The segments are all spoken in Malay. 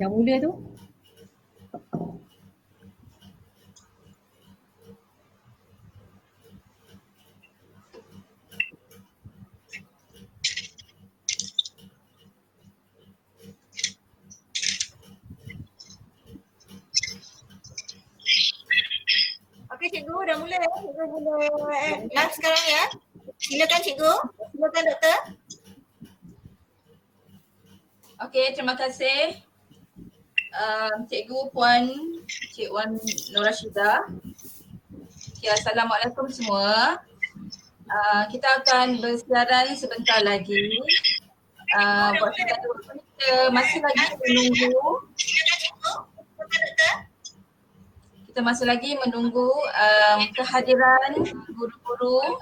Dah mula tu. Okey cikgu, dah mula ya. Cikgu boleh live sekarang ya. Silakan cikgu. Silakan doktor. Okey, terima kasih Cikgu Puan Cik Wan Nur Rashidah. Okay, Assalamualaikum semua. Kita akan bersiaran sebentar lagi. Buat kita masih lagi menunggu. Kita masih lagi menunggu kehadiran guru-guru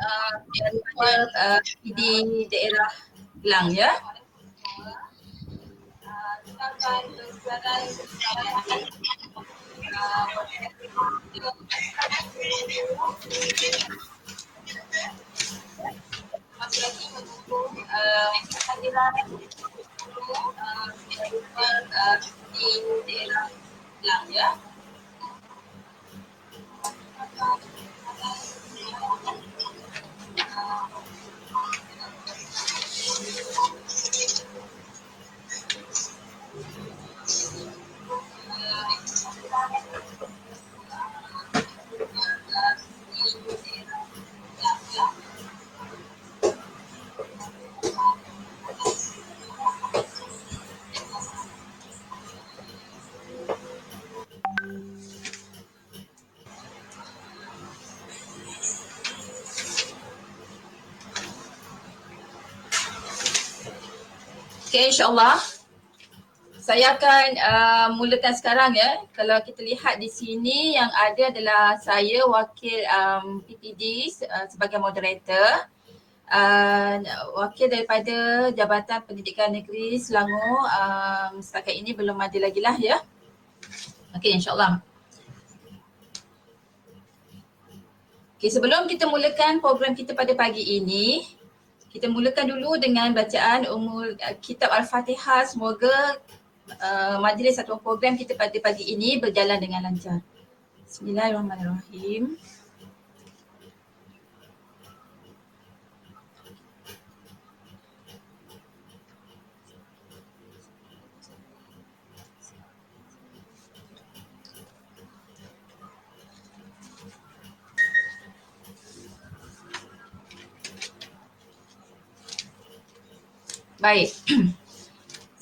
daripada PD daerah Kelang ya. Kita akan bersiaran sebentar lagi. Masih lagi menunggu kehadiran guru daripada PD daerah Kelang ya. Okay, insyaAllah saya akan mulakan sekarang ya. Kalau kita lihat di sini yang ada adalah saya wakil PPD sebagai moderator. Wakil daripada Jabatan Pendidikan Negeri Selangor setakat ini belum ada lagi lah ya. Okay, insyaAllah. Okay, sebelum kita mulakan program kita pada pagi ini, kita mulakan dulu dengan bacaan kitab Al-Fatihah. Semoga majlis atau program kita pada pagi ini berjalan dengan lancar. Bismillahirrahmanirrahim. Baik.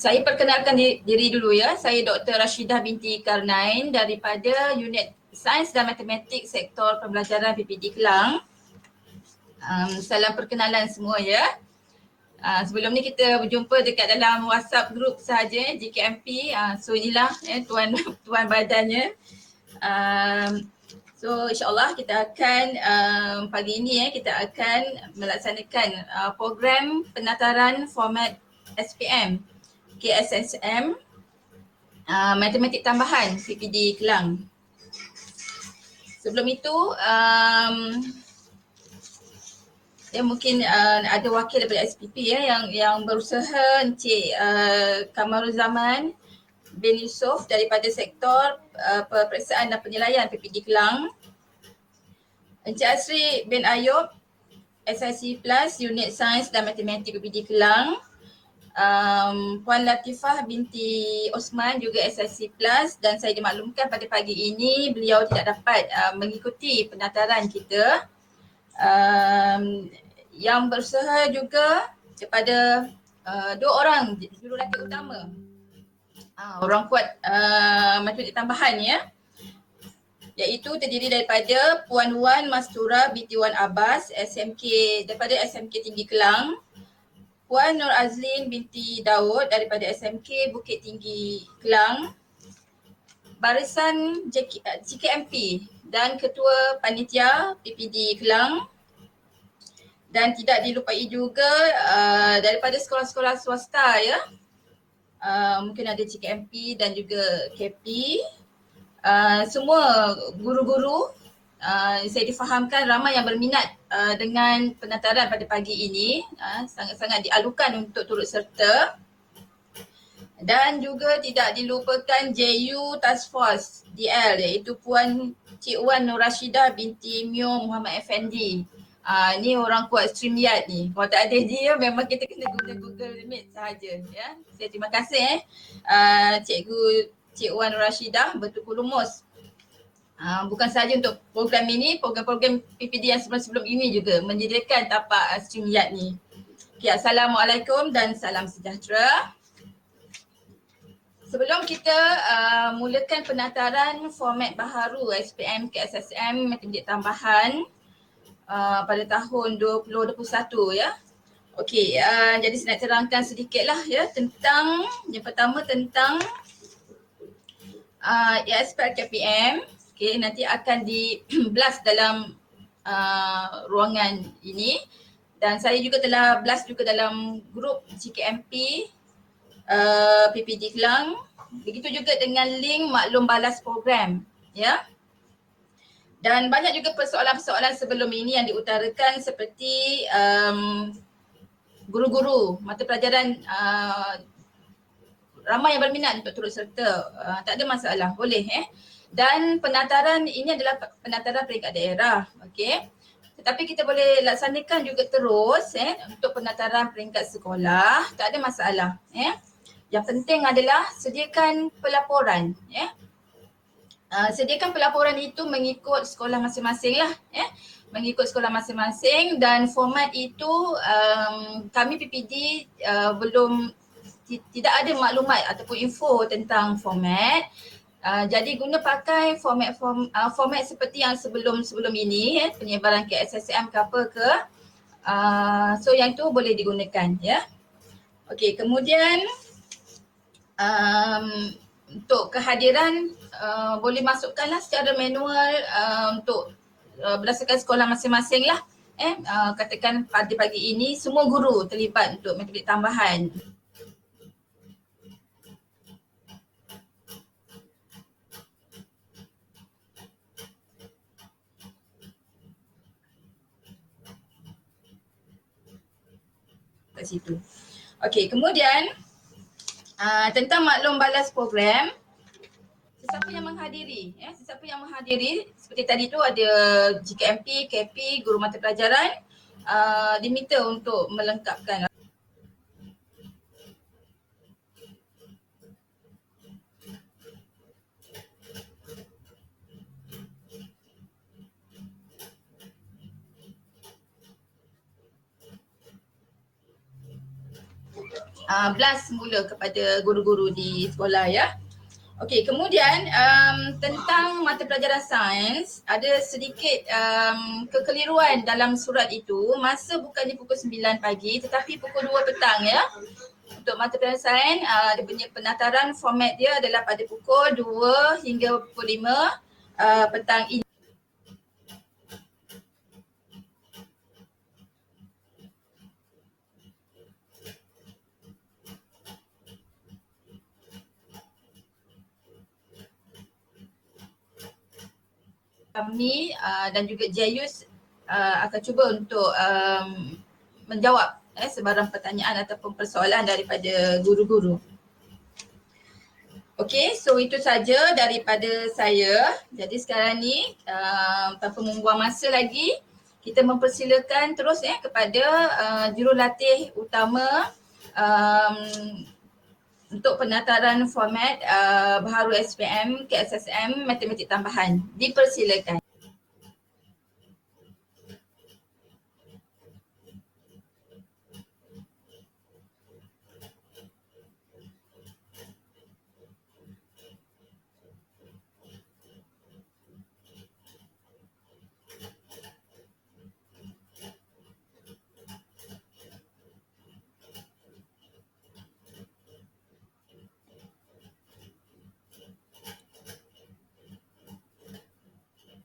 Saya perkenalkan diri dulu ya. Saya Dr. Rashidah binti Karnain daripada Unit Sains dan Matematik Sektor Pembelajaran PPD Kelang. Salam perkenalan semua ya. Sebelum ni kita berjumpa dekat dalam WhatsApp group sahaja JKMP. So inilah tuan badannya. So insyaAllah kita akan pagi ini kita akan melaksanakan program penataran format SPM KSSM Matematik Tambahan PPD Kelang. Sebelum itu mungkin ada wakil daripada SPP yang berusaha, Encik Kamaruzzaman bin Yusof daripada sektor peperiksaan dan penilaian PPD Kelang. Encik Asri bin Ayub SIC Plus Unit Sains dan Matematik PPD Kelang. Puan Latifah binti Osman juga SIC Plus, dan saya dimaklumkan pada pagi ini beliau tidak dapat mengikuti penataran kita. Yang berusaha juga kepada dua orang jurulatih utama, orang kuat matematik tambahan ya, iaitu terdiri daripada Puan Wan Mastura binti Wan Abbas SMK daripada SMK Tinggi Kelang, Puan Nur Azlin binti Daud daripada SMK Bukit Tinggi Kelang, barisan JKMP dan Ketua Panitia PPD Kelang, dan tidak dilupai juga daripada sekolah-sekolah swasta ya. Mungkin ada JKMP dan juga KP. Semua guru-guru saya difahamkan ramai yang berminat dengan penataran pada pagi ini, sangat-sangat dialukan untuk turut serta. Dan juga tidak dilupakan JU Task Force DL iaitu Puan Cik Wan Nur Rashidah binti Mio Muhammad Effendi. Ni orang kuat StreamYard ni. Kalau tak ada dia memang kita kena guna Google Meet sahaja ya. Saya terima kasih Cikgu Cik Wan Nur Rashidah bertukar lumus. Bukan sahaja untuk program ini, program-program PPD yang sebelum-sebelum ini juga menyediakan tapak StreamYard ni. Okay, Assalamualaikum dan salam sejahtera. Sebelum kita mulakan penataran format baharu SPM KSSM Matematik Tambahan pada tahun 2021 ya. Okey, jadi saya nak terangkan sedikitlah ya tentang yang pertama tentang ESPM KPM. Okey, nanti akan di blast dalam ruangan ini dan saya juga telah blast juga dalam grup GKMP PPD Kelang. Begitu juga dengan link maklum balas program ya. Dan banyak juga persoalan-persoalan sebelum ini yang diutarakan seperti guru-guru mata pelajaran ramai yang berminat untuk turut serta. Tak ada masalah, boleh Dan penataran ini adalah penataran peringkat daerah, okey. Tetapi kita boleh laksanakan juga terus untuk penataran peringkat sekolah, tak ada masalah Yang penting adalah sediakan pelaporan sediakan pelaporan itu mengikut sekolah masing-masing lah mengikut sekolah masing-masing dan format itu kami PPD belum tidak ada maklumat ataupun info tentang format. Jadi guna pakai format seperti yang sebelum ini penyebaran ke SSM ke apa ke. So yang tu boleh digunakan ya. Okey, kemudian untuk kehadiran boleh masukkanlah secara manual untuk berdasarkan sekolah masing-masing lah. Katakan pada pagi ini semua guru terlibat untuk matematik tambahan. Kat situ. Okey, kemudian tentang maklum balas program, sesiapa yang menghadiri sesiapa yang menghadiri seperti tadi tu ada GKMP, KP, guru mata pelajaran diminta untuk melengkapkan blast semula kepada guru-guru di sekolah ya. Okey, kemudian tentang mata pelajaran sains, ada sedikit kekeliruan dalam surat itu. Masa bukannya pukul 9 pagi tetapi pukul 2 petang ya. Untuk mata pelajaran sains, dia punya penataran format dia adalah pada pukul 2 hingga pukul 5 petang ini. Kami dan juga JIUS akan cuba untuk menjawab sebarang pertanyaan ataupun persoalan daripada guru-guru. Okey, so itu saja daripada saya. Jadi sekarang ni tanpa membuang masa lagi, kita mempersilakan terus kepada jurulatih utama untuk penataran format baharu SPM KSSM Matematik Tambahan. Dipersilakan.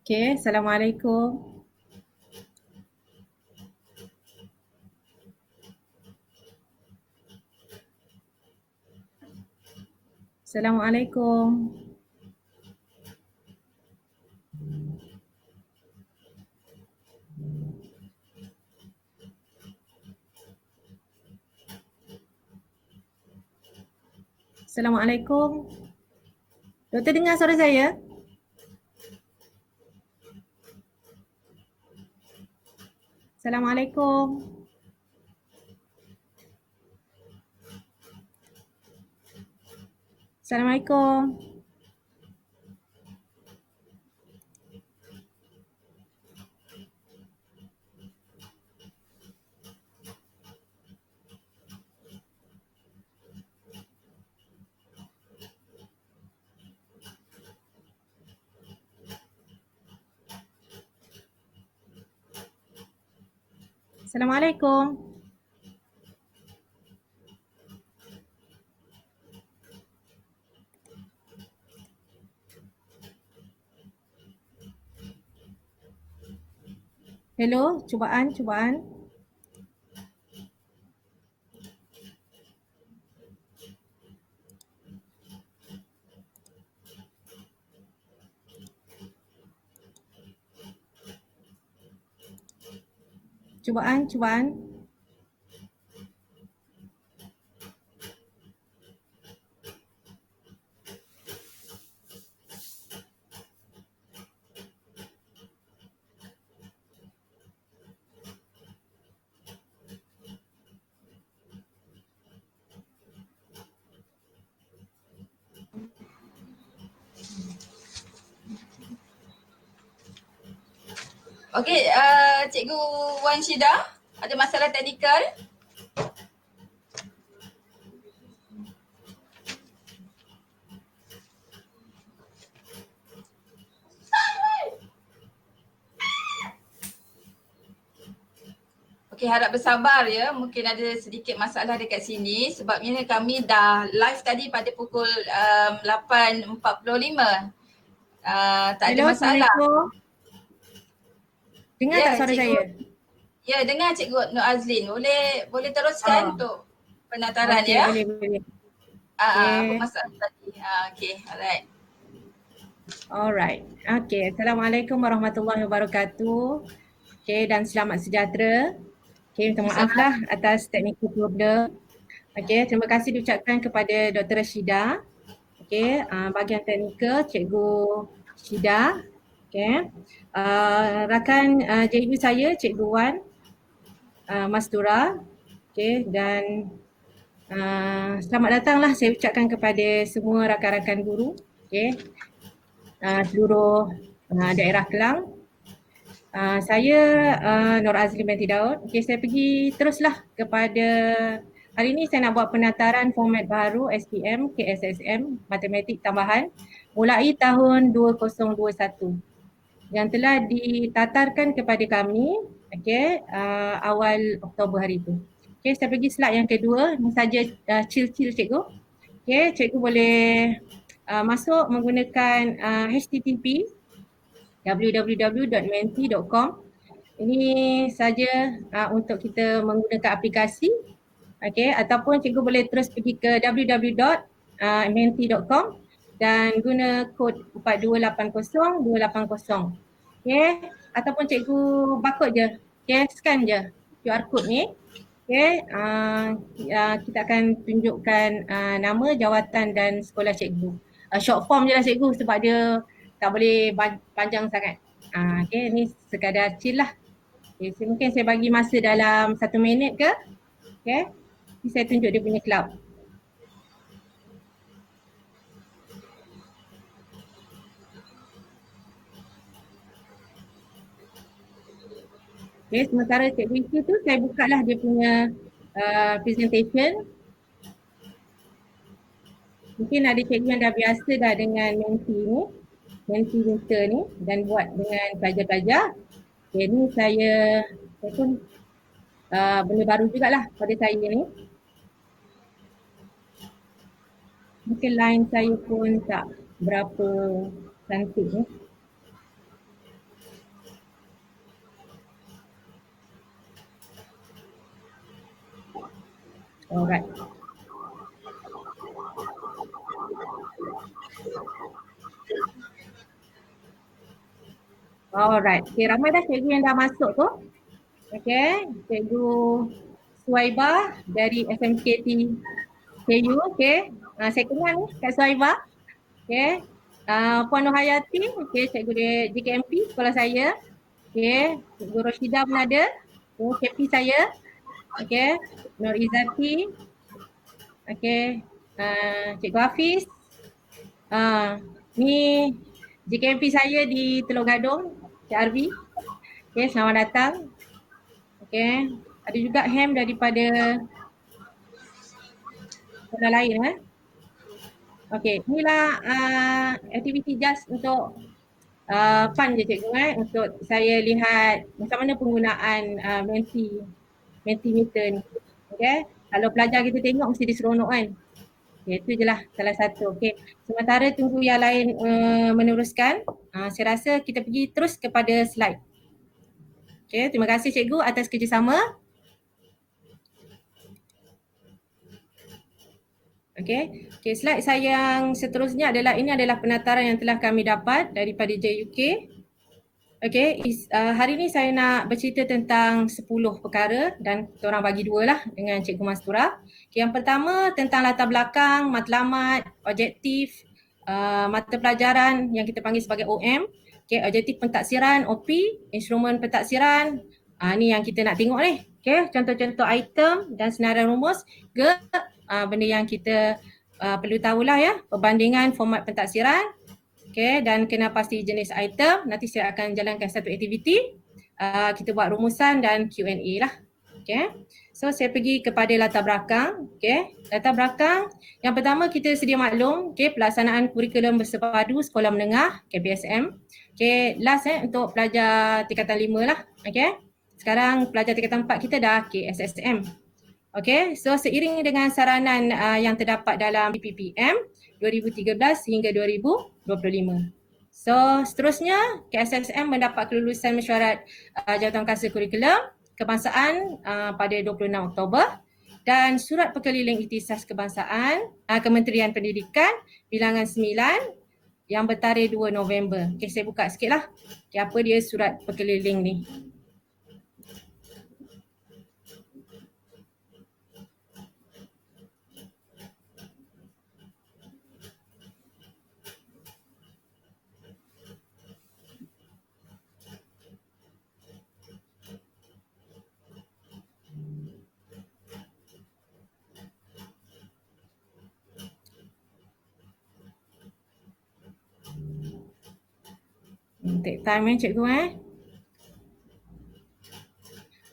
Okay, Assalamualaikum. Assalamualaikum. Assalamualaikum. Doktor dengar suara saya? Assalamualaikum. Assalamualaikum. Assalamualaikum. Hello, cubaan. Cubaan. Okey, Cikgu Wan Syida, ada masalah teknikal? Okey, harap bersabar ya. Mungkin ada sedikit masalah dekat sini sebabnya kami dah live tadi pada pukul 8.45. Tak ada Hello, masalah. Assalamualaikum. Dengar Ya, tak suara Cikgu. saya? Ya, dengar Cikgu Nur Azlin. Boleh teruskan untuk penataran Okey, ya. boleh. Apa Okey. masalah tadi? Okey, alright. Alright. Okey, Assalamualaikum warahmatullahi wabarakatuh. Okey, dan selamat sejahtera. Okey, minta maaf lah atas technical problem. Okey, terima kasih diucapkan kepada Dr. Syida. Okey, bahagian teknikal Cikgu Syida. Okey. Rakan JU saya Cikgu Wan Mastura. Okey, dan selamat datanglah saya ucapkan kepada semua rakan-rakan guru. Okey. Seluruh daerah Kelang. Saya Nur Azli binti Daud. Okey, saya pergi teruslah kepada hari ini saya nak buat penataran format baru SPM KSSM Matematik Tambahan mulai tahun 2021 yang telah ditatarkan kepada kami awal Oktober hari itu. Okey, saya pergi slide yang kedua. Ini saja chill cikgu. Okey, cikgu boleh masuk menggunakan HTTP www.menti.com. Ini saja untuk kita menggunakan aplikasi. Okey, ataupun cikgu boleh terus pergi ke www.menti.com dan guna kod 4280280. Okey, ataupun cikgu barcode je. Okey, scan je QR code ni. Okey, kita akan tunjukkan nama, jawatan dan sekolah cikgu. Short form je lah cikgu sebab dia tak boleh panjang sangat. Okey, ni sekadar chill lah. Okay, mungkin saya bagi masa dalam 1 minit ke. Okey, ni saya tunjuk dia punya cloud. Okay, sementara cikgu isi tu saya buka lah dia punya presentation. Mungkin ada cikgu yang dah biasa dah dengan Menti ni, Menti Winter ni dan buat dengan pelajar-pelajar. Okay, ni saya pun benda baru jugalah pada saya ni. Mungkin line saya pun tak berapa cantik ni. Alright. Alright. Okay, ramai dah cikgu yang dah masuk tu. Okay, cikgu Suwaibah dari SMKT KU. Okay. Saya kenal ni Kak Suhaibah. Okay. Puan Nur Hayati, okay, cikgu di JKMP sekolah saya. Okay. Cikgu Roshida pun ada. KP saya. Okay. Nur Izzati. Okay. Cikgu Hafiz. Ni JKMP saya di Teluk Gadong, Cik Arvi. Okay, selamat datang. Okay. Ada juga Ham daripada sekolah lain. Okay, inilah aktiviti just untuk fun je cikgu untuk saya lihat macam mana penggunaan Mentimeter ni. Okay, kalau pelajar kita tengok mesti dia seronok kan. Okay, itu je lah salah satu. Okay, sementara tunggu yang lain meneruskan, saya rasa kita pergi terus kepada slide. Okay, terima kasih cikgu atas kerjasama. Okay, slide saya yang seterusnya adalah ini adalah penataran yang telah kami dapat daripada JUK. Okay, hari ni saya nak bercerita tentang 10 perkara dan kita orang bagi 2 lah dengan Cikgu Mastura. Okay, yang pertama tentang latar belakang, matlamat, objektif, mata pelajaran yang kita panggil sebagai OM. Okay, objektif pentaksiran, OP, instrumen pentaksiran. Ni yang kita nak tengok ni. Okay, contoh-contoh item dan senarai rumus ke benda yang kita perlu tahulah ya, perbandingan format pentaksiran. Okay, dan kena pasti jenis item. Nanti saya akan jalankan satu aktiviti. Kita buat rumusan dan Q&A lah. Okay, so saya pergi kepada latar belakang. Okay, latar belakang. Yang pertama kita sedia maklum, okay, pelaksanaan kurikulum bersepadu sekolah menengah, KPSM. Okay, last untuk pelajar tingkatan 5 lah. Okay, sekarang pelajar tingkatan 4 kita dah KSSM. Okay, so seiring dengan saranan yang terdapat dalam PPPM 2013 hingga 2025. So seterusnya KSSM mendapat kelulusan mesyuarat Jawatankuasa Kurikulum Kebangsaan pada 26 Oktober dan surat perkeliling ikhtisas kebangsaan Kementerian Pendidikan bilangan 9 yang bertarikh 2 November. Okay, saya buka sikit lah. Okay, apa dia surat perkeliling ni. Take time cikgu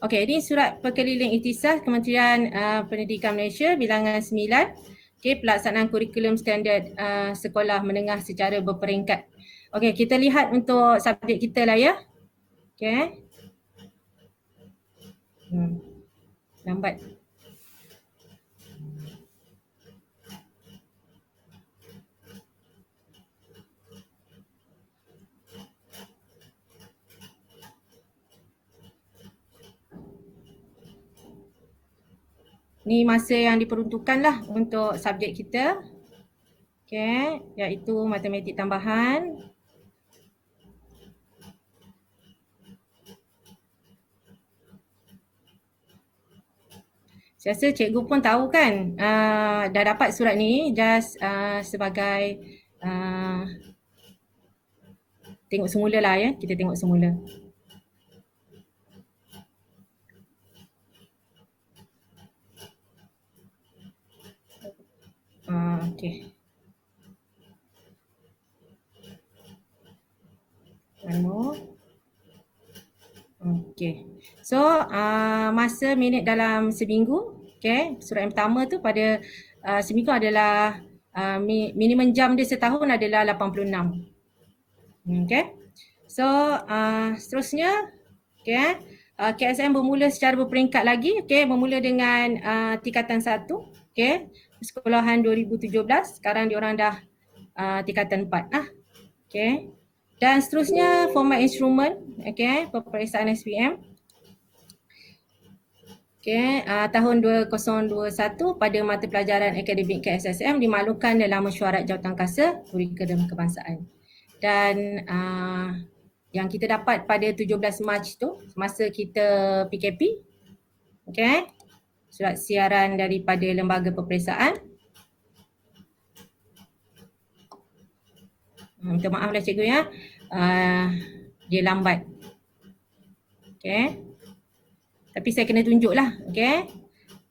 Okey, ini surat perkeliling ikhtisas Kementerian Pendidikan Malaysia bilangan 9. Okey, pelaksanaan kurikulum standard sekolah menengah secara berperingkat. Okey, kita lihat untuk subjek kita lah ya. Okey. Lambat. Ni masa yang diperuntukkan lah untuk subjek kita. Okay, iaitu matematik tambahan. Saya rasa cikgu pun tahu kan dah dapat surat ni just sebagai tengok semula lah ya, kita tengok semula. Okay. Okay. So masa minit dalam seminggu. Okay. Surat yang pertama tu pada seminggu adalah minimum jam dia setahun adalah 86. Okay. So seterusnya. Okay. KSM bermula secara berperingkat lagi. Okay. Bermula dengan tingkatan 1. Okay. Sekolahan 2017. Sekarang diorang dah tingkatan 4 lah. Okay. Dan seterusnya format instrumen, okay, peperiksaan SPM. Okay, tahun 2021 pada mata pelajaran akademik KSSM dimaklumkan dalam mesyuarat Jawatankuasa Kurikulum Kebangsaan. Dan yang kita dapat pada 17 Mac tu masa kita PKP, okay, surat siaran daripada lembaga peperiksaan. Minta maaf lah cikgu ya. Dia lambat. Okay. Tapi saya kena tunjuk lah. Okay.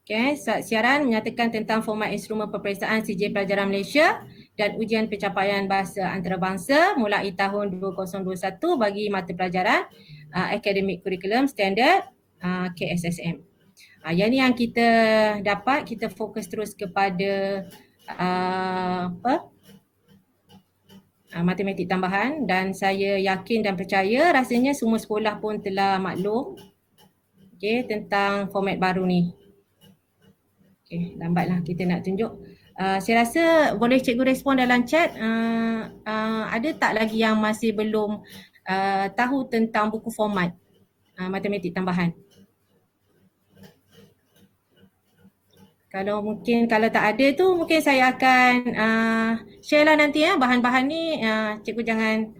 Okay. Siaran menyatakan tentang format instrumen peperiksaan CJ Pelajaran Malaysia dan ujian pencapaian bahasa antarabangsa mulai tahun 2021 bagi mata pelajaran Academic Curriculum Standard KSSM. Yang ni yang kita dapat, kita fokus terus kepada matematik tambahan, dan saya yakin dan percaya rasanya semua sekolah pun telah maklum tentang format baru ni. Lambatlah kita nak tunjuk. Saya rasa boleh cikgu respon dalam chat. Ada tak lagi yang masih belum tahu tentang buku format matematik tambahan? Kalau tak ada tu mungkin saya akan share lah nanti ya bahan-bahan ni. Cikgu jangan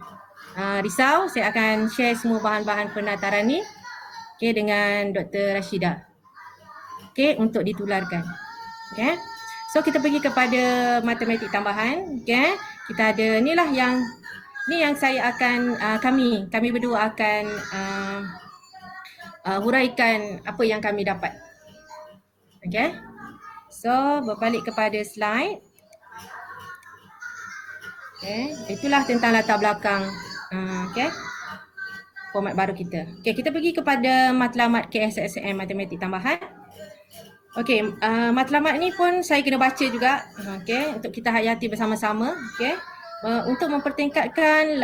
risau, saya akan share semua bahan-bahan penataran ni dengan Dr. Rashidah untuk ditularkan. So kita pergi kepada matematik tambahan. Kita ada ni yang saya akan kami berdua akan huraikan apa yang kami dapat. So, berbalik kepada slide. Itulah tentang latar belakang format baru kita. Kita pergi kepada matlamat KSSM matematik tambahan. Matlamat ni pun saya kena baca juga. Untuk kita hayati bersama-sama. Untuk mempertingkatkan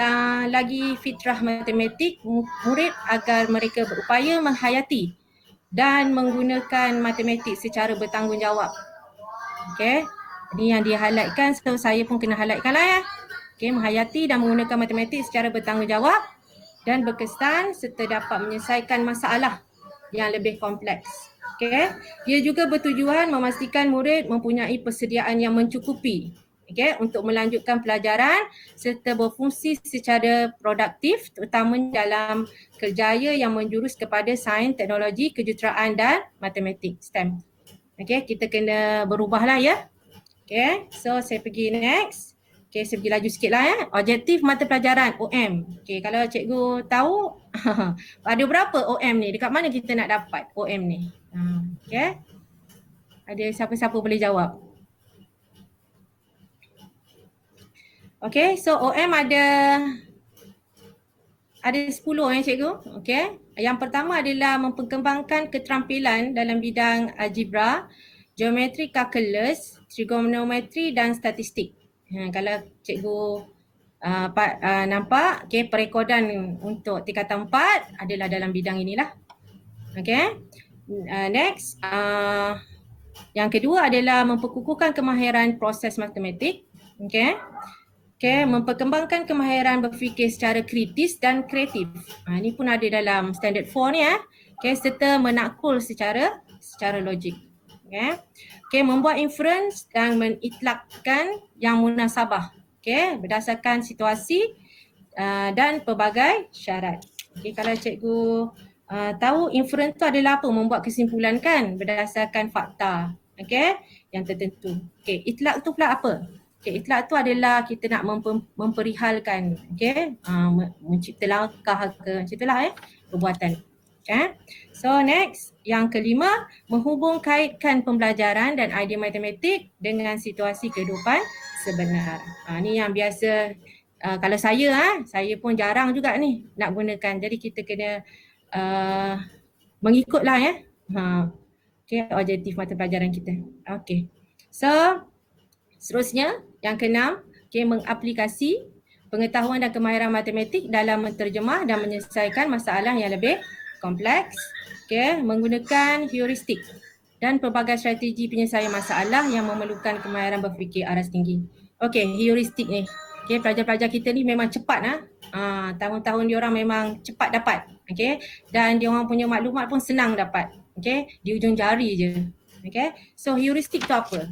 lagi fitrah matematik murid agar mereka berupaya menghayati dan menggunakan matematik secara bertanggungjawab. Ini yang dia highlightkan, so saya pun kena highlightkan lah ya. Menghayati dan menggunakan matematik secara bertanggungjawab dan berkesan serta dapat menyelesaikan masalah yang lebih kompleks. Dia juga bertujuan memastikan murid mempunyai persediaan yang mencukupi untuk melanjutkan pelajaran serta berfungsi secara produktif, terutamanya dalam kerjaya yang menjurus kepada sains, teknologi, kejuruteraan dan matematik STEM. Kita kena berubah lah ya. So saya pergi next. Saya pergi laju sikit lah ya. Objektif mata pelajaran OM. Kalau cikgu tahu ada berapa OM ni? Dekat mana kita nak dapat OM ni? Ada siapa-siapa boleh jawab? So OM ada 10 cikgu. Yang pertama adalah memperkembangkan keterampilan dalam bidang algebra, geometri kalkulus, trigonometri dan statistik. Kalau cikgu nampak, perekodan untuk tingkatan 4 adalah dalam bidang inilah. Next, yang kedua adalah memperkukuhkan kemahiran proses matematik. Memperkembangkan kemahiran berfikir secara kritis dan kreatif. Ini pun ada dalam standard 4 ni serta menakul secara logik. Membuat inference dan mengitlakkan yang munasabah. Berdasarkan situasi dan pelbagai syarat. Kalau cikgu tahu inference tu adalah apa? Membuat kesimpulan kan berdasarkan fakta yang tertentu. Itlak tu pula apa? Itlak tu adalah kita nak memperihalkan, mencipta langkah ke, macam itulah perbuatan. So next, yang kelima, menghubung kaitkan pembelajaran dan idea matematik dengan situasi kehidupan sebenar. Ni yang biasa kalau saya pun jarang juga ni nak gunakan. Jadi kita kena mengikutlah ya. Objektif mata pelajaran kita. So seterusnya, yang keenam, mengaplikasi pengetahuan dan kemahiran matematik dalam menterjemah dan menyelesaikan masalah yang lebih kompleks, menggunakan heuristik dan pelbagai strategi penyelesaian masalah yang memerlukan kemahiran berfikir aras tinggi. Heuristik ni, pelajar-pelajar kita ni memang cepat tahun-tahun diorang memang cepat dapat, dan diorang punya maklumat pun senang dapat, di ujung jari je. So heuristik tu apa?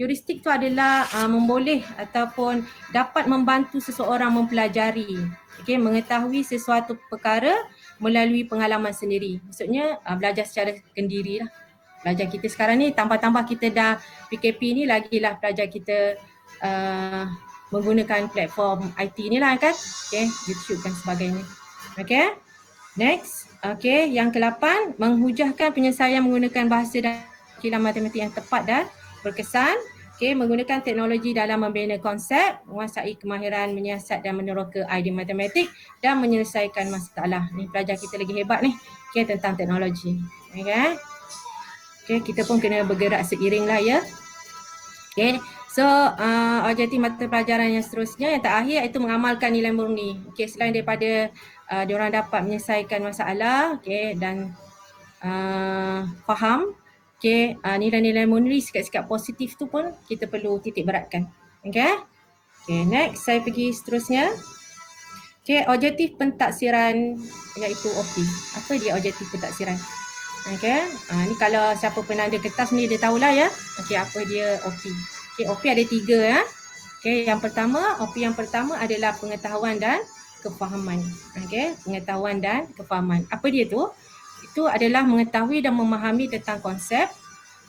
Heuristik tu adalah memboleh ataupun dapat membantu seseorang mempelajari, mengetahui sesuatu perkara melalui pengalaman sendiri. Maksudnya belajar secara kendiri lah. Pelajar kita sekarang ni tambah-tambah kita dah PKP ni, lagilah pelajar kita menggunakan platform IT ni lah kan. Okay, YouTube dan sebagainya. Okay, next. Okay, yang ke-8, menghujahkan penyelesaian menggunakan bahasa dan kilang matematik yang tepat dan berkesan. Okay, menggunakan teknologi dalam membina konsep, menguasai kemahiran menyiasat dan meneroka idea matematik dan menyelesaikan masalah. Ni pelajar kita lagi hebat ni. Okay, tentang teknologi. Okay. Okay, kita pun kena bergerak seiring lah ya. Okay, so objektif mata pelajaran yang seterusnya, yang terakhir iaitu mengamalkan nilai murni. Okay, selain daripada diorang dapat menyelesaikan masalah, okay, dan faham, okay, nilai-nilai murni, sikap-sikap positif tu pun kita perlu titik beratkan. Okay, okay, next saya pergi seterusnya. Okay, objektif pentaksiran iaitu OP. Apa dia objektif pentaksiran? Okay, ni kalau siapa pernah ada kertas ni dia tahulah ya. Okay, apa dia OP. Okay, OP ada 3 ya. Okay, OP yang pertama adalah pengetahuan dan kefahaman. Okay, pengetahuan dan kefahaman. Apa dia tu? Itu adalah mengetahui dan memahami tentang konsep,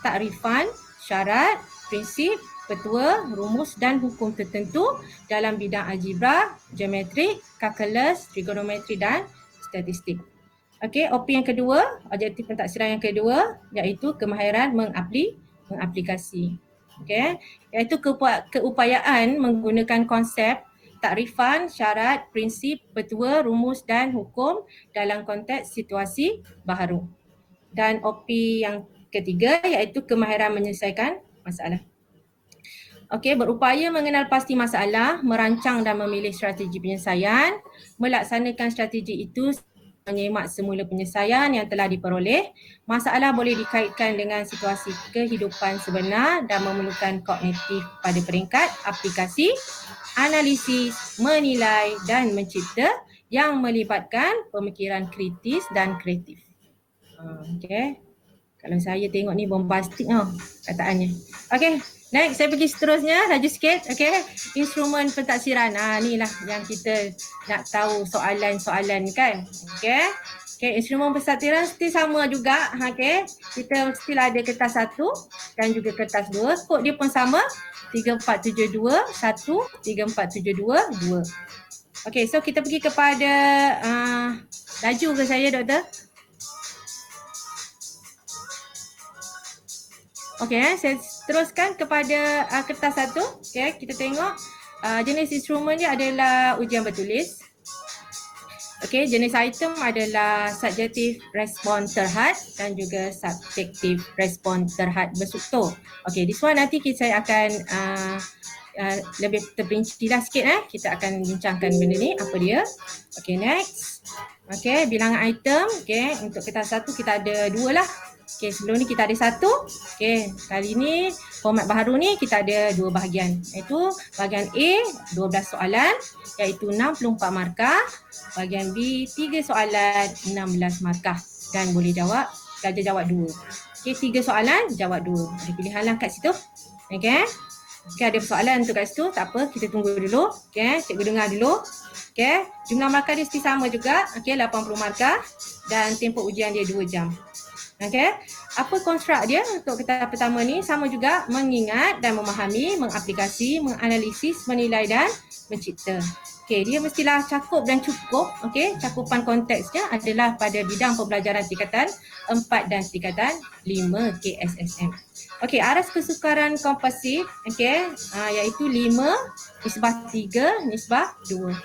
takrifan, syarat, prinsip, petua, rumus dan hukum tertentu dalam bidang algebra, geometrik, kalkulus, trigonometri dan statistik. Okey, OP yang kedua, objektif pentaksiran yang kedua iaitu kemahiran mengaplikasi. Okey, iaitu keupayaan menggunakan konsep, takrifan, syarat, prinsip, petua, rumus dan hukum dalam konteks situasi baharu. Dan OP yang ketiga iaitu kemahiran menyelesaikan masalah. Okey, berupaya mengenal pasti masalah, merancang dan memilih strategi penyelesaian, melaksanakan strategi itu, menyemak semula penyelesaian yang telah diperoleh. Masalah boleh dikaitkan dengan situasi kehidupan sebenar dan memerlukan kognitif pada peringkat aplikasi, analisis, menilai dan mencipta yang melibatkan pemikiran kritis dan kreatif. Okey. Kalau saya tengok ni bombastik kataannya. Okey, next saya pergi seterusnya, laju sikit. Okey, instrumen pentaksiran. Ni lah yang kita nak tahu soalan-soalan kan. Okey. Okey, instrumen pentaksiran mesti sama juga. Okey, kita mestilah ada kertas 1 dan juga kertas 2. Kod dia pun sama, 3472 1 3472 2. Okey, so kita pergi kepada laju ke saya, doktor? Okey, saya teruskan kepada kertas 1. Okey, kita tengok jenis instrumen dia adalah ujian bertulis. Okey, jenis item adalah subjektif respon terhad dan juga subjektif respon terhad berstruktur. Okey, this one nanti saya akan lebih terperinci lah sikit. Kita akan bincangkan benda ni, apa dia. Okey, next. Okey, bilangan item. Okey, untuk kertas 1 kita ada 2 lah. Okey, sebelum ni kita ada 1. Okey, kali ni format baharu ni kita ada 2 bahagian. Iaitu bahagian A 12 soalan iaitu 64 markah. Bahagian B 3 soalan 16 markah dan boleh jawab, pelajar jawab 2. Okey, 3 soalan jawab 2. Ada pilihan lah kat situ. Okey. Okey, ada soalan untuk kat situ, tak apa, kita tunggu dulu. Okey, cikgu dengar dulu. Okey, jumlah markah dia mesti sama juga. Okey, 80 markah dan tempoh ujian dia 2 jam. Okey, apa konstruk dia untuk kertas pertama ni? Sama juga, mengingat dan memahami, mengaplikasi, menganalisis, menilai dan mencipta. Okey, dia mestilah cakup dan cukup. Okey, cakupan konteksnya adalah pada bidang pembelajaran tingkatan 4 dan tingkatan 5 KSSM. Okey, aras kesukaran komposite, okey, iaitu 5 nisbah 3 nisbah 2.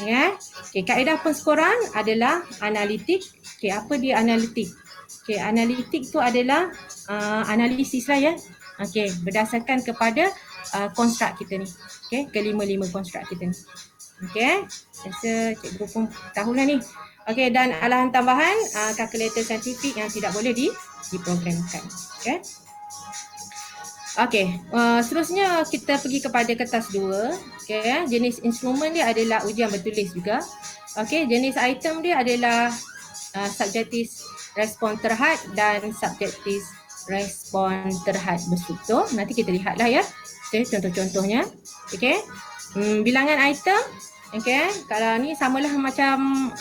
Okey, kaedah penskoran adalah analitik. Okey, apa dia analitik? Okey, analitik tu adalah analisis lah ya. Okey, berdasarkan kepada konstruk kita ni. Okey, kelima-lima konstruk kita ni. Okey, rasa cikgu pun tahulah ni. Okey, dan alahan tambahan kalkulator saintifik yang tidak boleh diprogramkan. Okey. Okey, seterusnya kita pergi kepada kertas 2. Okey, jenis instrumen dia adalah ujian bertulis juga. Okey, jenis item dia adalah subjektif respon terhad dan subjektif respon terhad berstruktur. Nanti kita lihatlah ya. Okey, contoh-contohnya. Okey. Bilangan item. Okey, kalau ni samalah macam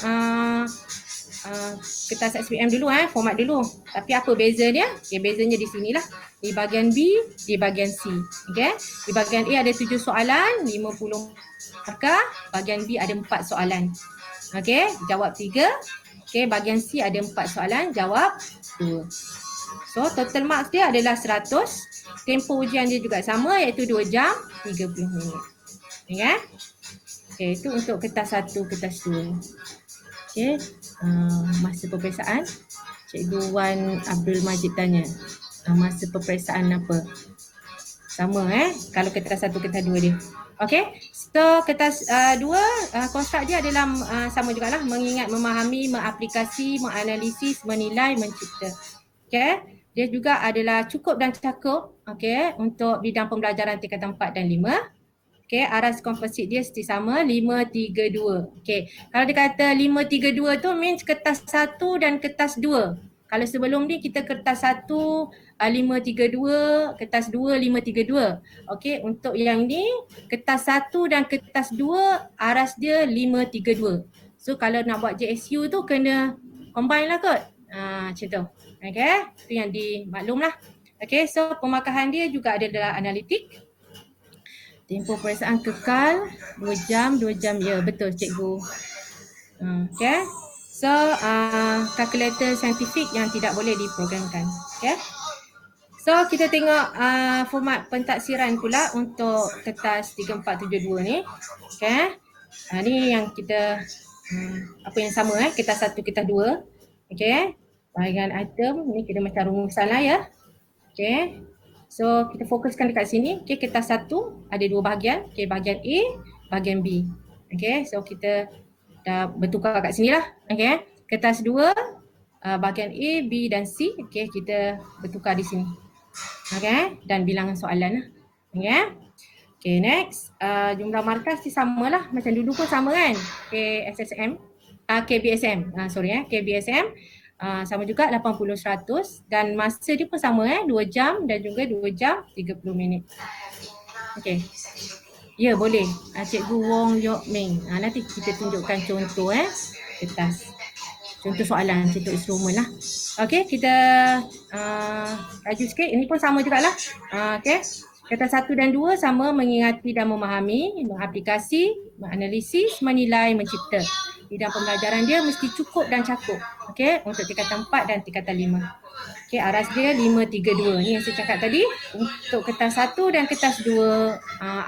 kertas SPM dulu format dulu. Tapi apa beza dia? Okay, bezanya di sinilah. Di bahagian B, di bahagian C. Okay. Di bahagian A ada 7 soalan, 50 markah. Bahagian B ada 4 soalan. Okay, jawab 3. Okay, bahagian C ada 4 soalan, jawab 2. So, total marks dia adalah 100. Tempoh ujian dia juga sama iaitu 2 jam 30 minit. Okay. Okay, itu untuk kertas 1, kertas 2. Okay, masa peperiksaan. Cikgu Wan Abdul Majid tanya, masa peperiksaan apa? Sama kalau kertas 1, kertas 2 dia. Okay, so kertas 2, konstruk dia adalah sama jugalah, mengingat, memahami, mengaplikasi, menganalisis, menilai, mencipta. Okay, dia juga adalah cukup dan cakup untuk bidang pembelajaran tingkatan 4 dan 5. Okay, aras komposit dia mesti sama 532. Okay, kalau dia kata 532 tu means kertas 1 dan kertas 2. Kalau sebelum ni kita kertas 1 532, kertas 2 532. Okay, untuk yang ni kertas 1 dan kertas 2 aras dia 532. So kalau nak buat JSU tu kena combine lah kot. Macam tu. Okay, tu yang dimaklum lah. Okay, so pemakahan dia juga ada dalam analitik. Tempoh peperiksaan kekal 2 jam, 2 jam. Ya, betul cikgu. Okay. So, kalkulator saintifik yang tidak boleh diprogramkan. Okay. So, kita tengok format pentaksiran pula untuk kertas 3472 ni. Okay. Ni yang kita, apa yang sama kertas 1, kertas 2. Okay. Bahagian item ni kita macam rumusan lah ya. Okay. So kita fokuskan dekat sini. Okay, kertas 1 ada 2 bahagian. Okay, bahagian A, bahagian B. Okay, so kita dah bertukar kat sini lah. Okay, kertas 2 bahagian A, B dan C. Okay, kita bertukar di sini. Okay, dan bilangan soalan lah. Okay. Okay, next. Jumlah markah mesti sama lah. Macam dulu pun sama kan. Okay, SSM. KBSM. KBSM. Sama juga 80-100 dan masa dia pun sama 2 jam dan juga 2 jam 30 minit. Okey. Ya, boleh. Cikgu Wong Yok Ming. Nanti kita tunjukkan contoh kertas. Contoh soalan, contoh instrumen lah. Okey, kita laju sikit. Ini pun sama jugalah. Okey. Kertas 1 dan 2 sama, mengingati dan memahami, mengaplikasi, menganalisis, menilai, mencipta. Bidang pembelajaran dia mesti cukup dan cakup. Okey, untuk tingkatan 4 dan tingkatan 5. Okey, aras dia 532. Ni yang saya cakap tadi. Untuk kertas 1 dan kertas 2,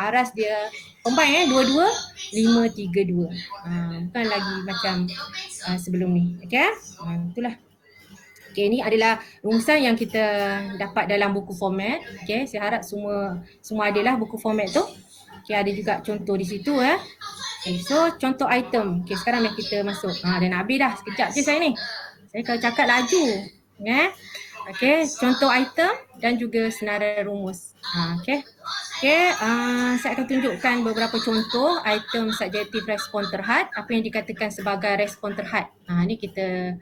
aras dia combine dua-dua 532. Bukan lagi macam sebelum ni. Okey, itulah. Okey, ini adalah rumusan yang kita dapat dalam buku format. Okey, saya harap semua adalah buku format tu. Okey, ada juga contoh di situ Okay, so contoh item. Okay, sekarang dah kita masuk. Dah nak habis dah. Sekejap je saya ni. Saya kalau cakap laju. Okay, contoh item dan juga senarai rumus. Okay. Okay, saya akan tunjukkan beberapa contoh item subjektif respon terhad. Apa yang dikatakan sebagai respon terhad. Ni kita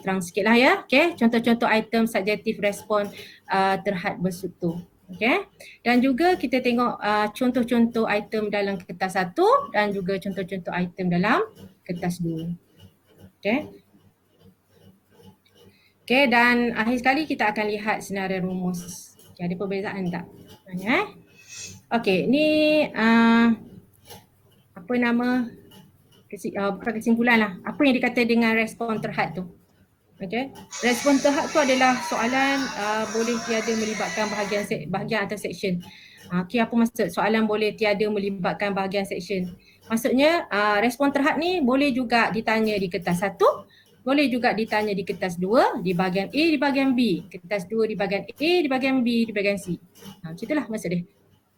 terang sikit lah ya. Okay, contoh-contoh item subjektif respon terhad bersutur. Okay. Dan juga kita tengok contoh-contoh item dalam kertas 1 dan juga contoh-contoh item dalam kertas 2. Okay. Okay, dan akhir sekali kita akan lihat senarai rumus. Okay, ada perbezaan tak? Okay, ni apa nama, bukan kesimpulan lah. Apa yang dikata dengan respon terhad tu? Okay. Respon terhad tu adalah soalan boleh tiada melibatkan bahagian atau section. Okay, apa maksud soalan boleh tiada melibatkan bahagian section? Maksudnya respon terhad ni boleh juga ditanya di kertas 1, boleh juga ditanya di kertas 2, di bahagian A, di bahagian B. Kertas 2 di bahagian A, di bahagian B, di bahagian C. Macam itulah maksud dia.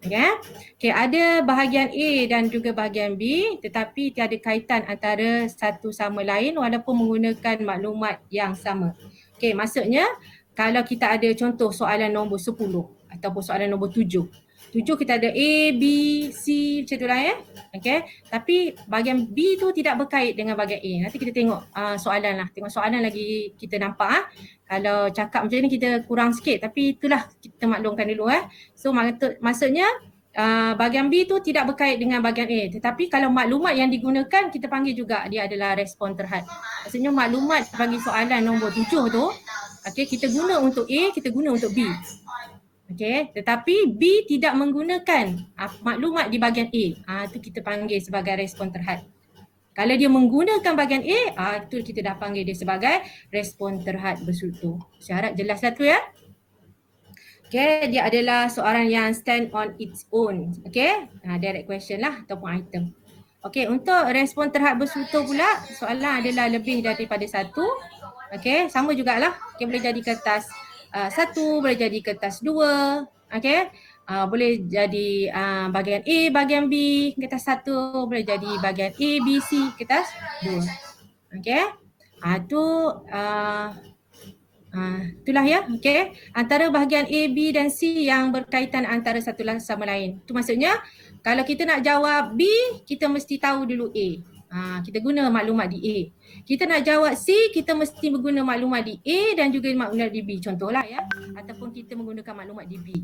Okay, ada bahagian A dan juga bahagian B tetapi tiada kaitan antara satu sama lain walaupun menggunakan maklumat yang sama. Okay, maksudnya kalau kita ada contoh soalan nombor 10 ataupun soalan nombor 7. 7 kita ada A, B, C macam itulah Okay, tapi bahagian B tu tidak berkait dengan bahagian A. Nanti kita tengok soalan lah. Tengok soalan lagi kita nampak Kalau cakap macam ni kita kurang sikit tapi itulah kita maklumkan dulu So maksudnya bahagian B tu tidak berkait dengan bahagian A. Tetapi kalau maklumat yang digunakan kita panggil juga dia adalah respon terhad. Maksudnya maklumat bagi soalan nombor 7 tu, okey, kita guna untuk A, kita guna untuk B. Okey, tetapi B tidak menggunakan maklumat di bahagian A. Itu kita panggil sebagai respon terhad. Kalau dia menggunakan bahagian A, itu kita dah panggil dia sebagai respon terhad berstruktur. Saya harap jelas lah tu ya. Okay, dia adalah soalan yang stand on its own. Okay, direct question lah ataupun item. Okay, untuk respon terhad berstruktur pula, soalan adalah lebih daripada satu. Okay, sama jugalah. Okay, boleh jadi kertas satu, boleh jadi kertas dua. Okay, boleh jadi bahagian A, bahagian B, kertas satu. Boleh jadi bahagian A, B, C, kertas dua. Okay, tu itulah ya, okey. Antara bahagian A, B dan C yang berkaitan antara satu sama lain. Itu maksudnya kalau kita nak jawab B, kita mesti tahu dulu A. Kita guna maklumat di A. Kita nak jawab C, kita mesti menggunakan maklumat di A dan juga maklumat di B. Contohlah ya. Ataupun kita menggunakan maklumat di B.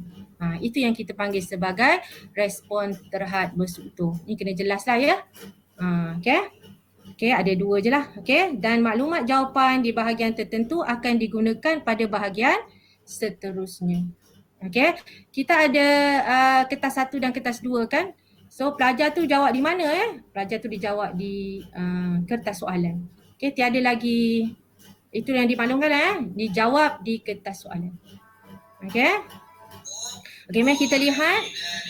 Itu yang kita panggil sebagai respon terhad berstruktur. Ini kena jelas lah ya. Okey. Okey, ada dua je lah. Okey, dan maklumat jawapan di bahagian tertentu akan digunakan pada bahagian seterusnya. Okey, kita ada kertas satu dan kertas dua kan. So pelajar tu jawab di mana Pelajar tu dijawab di kertas soalan. Okey, tiada lagi itu yang dimaklumkan dijawab di kertas soalan. Okey. Okey, mari kita lihat.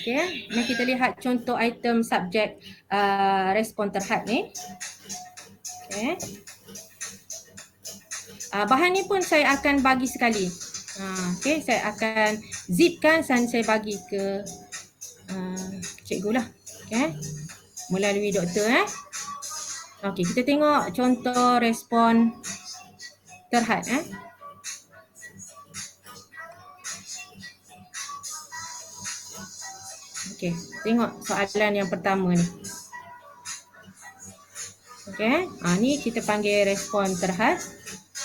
Okey, mari kita lihat contoh item subjek respon terhad ni. Okay. Bahan ni pun saya akan bagi sekali. Okay, saya akan zipkan dan saya bagi ke cikgu lah. Okay. Melalui doktor. Okay, kita tengok contoh respon terhad. Okay, tengok soalan yang pertama ni. Okay, ni kita panggil respon terhad.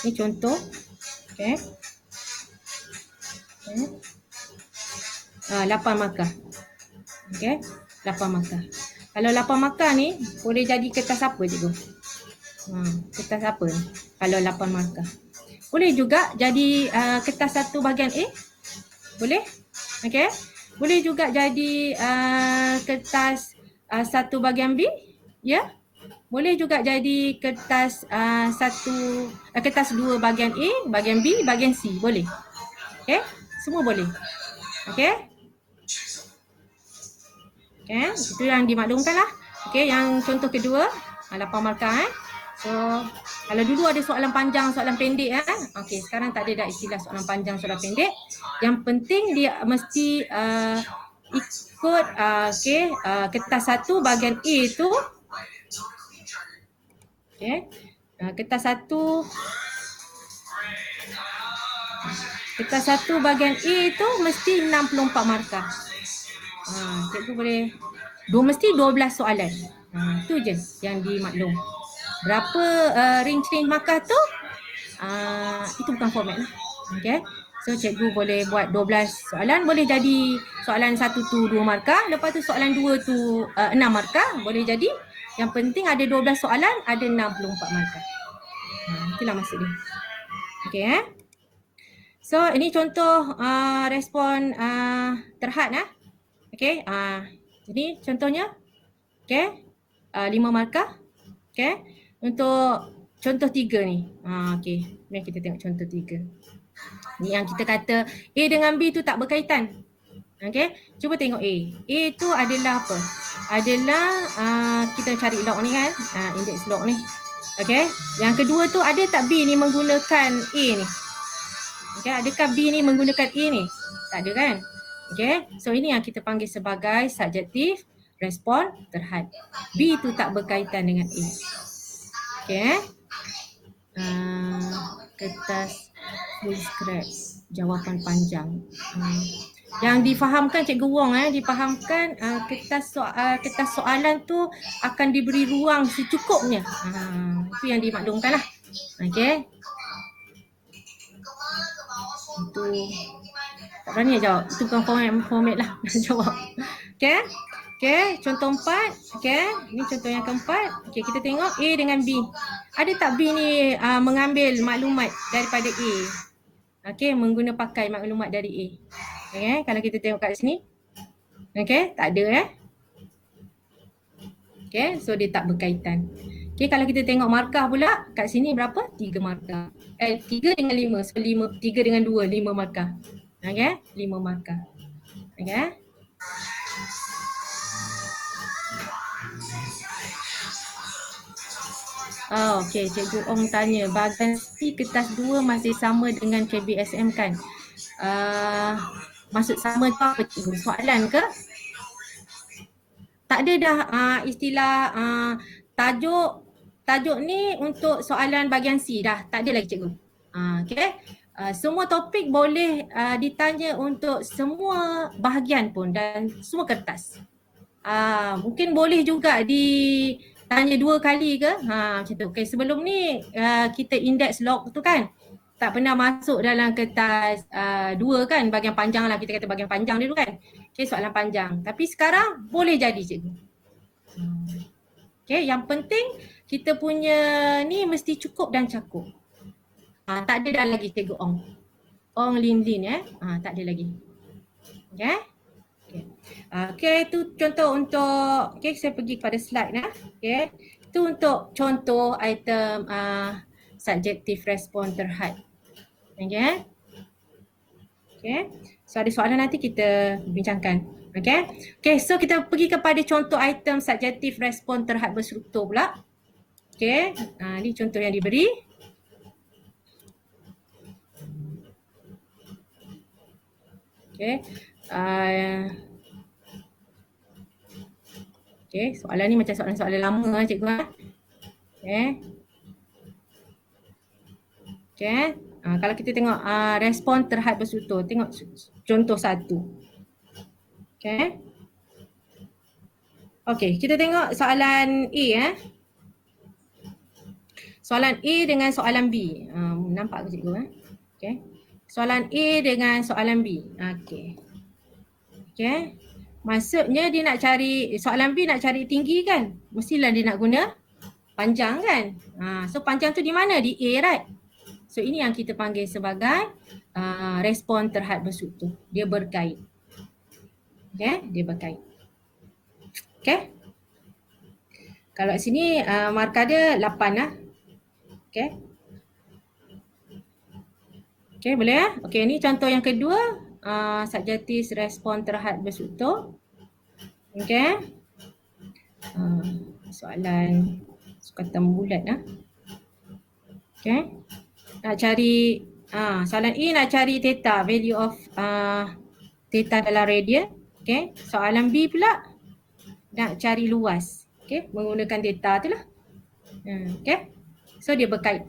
Ni contoh. Okay. 8 markah. Okay, 8 markah. Kalau 8 markah ni boleh jadi kertas apa cikgu? Kertas apa ni? Kalau 8 markah. Boleh juga jadi kertas satu bahagian A. Boleh? Okay. Boleh juga jadi kertas satu bahagian B. Ya. Boleh juga jadi kertas kertas dua bahagian A, bahagian B, bahagian C. Boleh. Okay. Semua boleh. Okay. Okay. Itu yang dimaklumkan lah. Okay. Yang contoh kedua. 8 markah. So, kalau dulu ada soalan panjang, soalan pendek. Okay. Sekarang tak ada dah istilah soalan panjang, soalan pendek. Yang penting dia mesti ikut kertas satu bahagian A tu. Okay. Kertas satu bahagian A tu mesti 64 markah. Cikgu boleh mesti 12 soalan. Itu je yang dimaklum. Berapa range markah tu? Itu bukan format lah. Okay. So cikgu boleh buat 12 soalan. Boleh jadi soalan 1 tu 2 markah. Lepas tu soalan 2 tu 6 markah. Boleh jadi. Yang penting ada 12 soalan, ada 64 markah. Itulah maksud dia. Okay. So ini contoh respon terhad. Okay. Ini contohnya. Okay. 5 markah. Okay. Untuk contoh 3 ni. Okay. Mari kita tengok contoh 3. Ni yang kita kata A dengan B tu tak berkaitan. Okay. Cuba tengok A. A tu adalah apa? Adalah kita cari log ni kan. Index log ni. Okay. Yang kedua tu ada tak B ni menggunakan A ni? Okay. Adakah B ni menggunakan A ni? Tak ada kan? Okay. So ini yang kita panggil sebagai subjektif respon terhad. B tu tak berkaitan dengan A. Okay. Kertas full scrap. Jawapan panjang. Yang difahamkan Cikgu Wong difahamkan kertas soalan tu akan diberi ruang secukupnya. Itu yang dimaklumkan lah. Okey. Itu tak berani nak jawab. Itu bukan format lah nak jawab. Okay. Okay, contoh 4. Okay, ini contoh yang keempat. Okay, kita tengok A dengan B. Ada tak B ni mengambil maklumat daripada A? Okay, pakai maklumat dari A. Okay, kalau kita tengok kat sini. Okay, tak ada Okay, so dia tak berkaitan. Okay, kalau kita tengok markah pula, kat sini berapa? 3 markah. 3 dengan 5. So 3 dengan 2, 5 markah. Okay, 5 markah. Okay. Okay, Cikgu Ong tanya, bahagian C kertas 2 masih sama dengan KBSM kan? Maksud sama tu apa Cikgu? Soalan ke? Tak ada dah istilah tajuk ni untuk soalan bahagian C dah. Tak ada lagi Cikgu. Okay. Semua topik boleh ditanya untuk semua bahagian pun dan semua kertas. Mungkin boleh juga ditanya 2 kali ke, macam tu. Okay, sebelum ni kita index log tu kan, tak pernah masuk dalam kertas 2 kan, bahagian panjang lah, kita kata bahagian panjang dulu kan. Okay, soalan panjang. Tapi sekarang boleh jadi Cikgu. Okay, yang penting kita punya ni mesti cukup dan cakup. Tak ada dah lagi Cikgu Ong. Ong Lin tak ada lagi. Okay. Okay, itu contoh untuk, okay, saya pergi kepada slide Okay, itu untuk contoh item subjective response terhad. Okay. Okay, so ada soalan nanti kita bincangkan. Okay. Okay, so kita pergi kepada contoh item subjective response terhad berstruktur pula. Okay, ni contoh yang diberi. Okay. Okay, soalan ni macam soalan-soalan lama cikgu Okay. Okay. Kalau kita tengok respon terhad berstruktur, tengok contoh 1. Okay. Okay, kita tengok soalan A Soalan A dengan soalan B. Nampak ke cikgu Okay. Soalan A dengan soalan B. Okay. Okay. Maksudnya dia nak cari, soalan B nak cari tinggi kan? Mestilah dia nak guna panjang kan? So panjang tu di mana? Di A, right? So ini yang kita panggil sebagai respon terhad berstruktur. Dia berkait. Okay, dia berkait. Okay. Kalau kat sini markah dia 8 lah. Okay. Okay, boleh Okay, ni contoh yang kedua. Subjektif respon terhad berstruktur. Okay. Soalan sukatan bulat Okay. Nak cari soalan E nak cari theta, value of theta dalam radian. Okay. Soalan B pula nak cari luas. Okay, menggunakan theta tu lah. Okay. So dia berkait.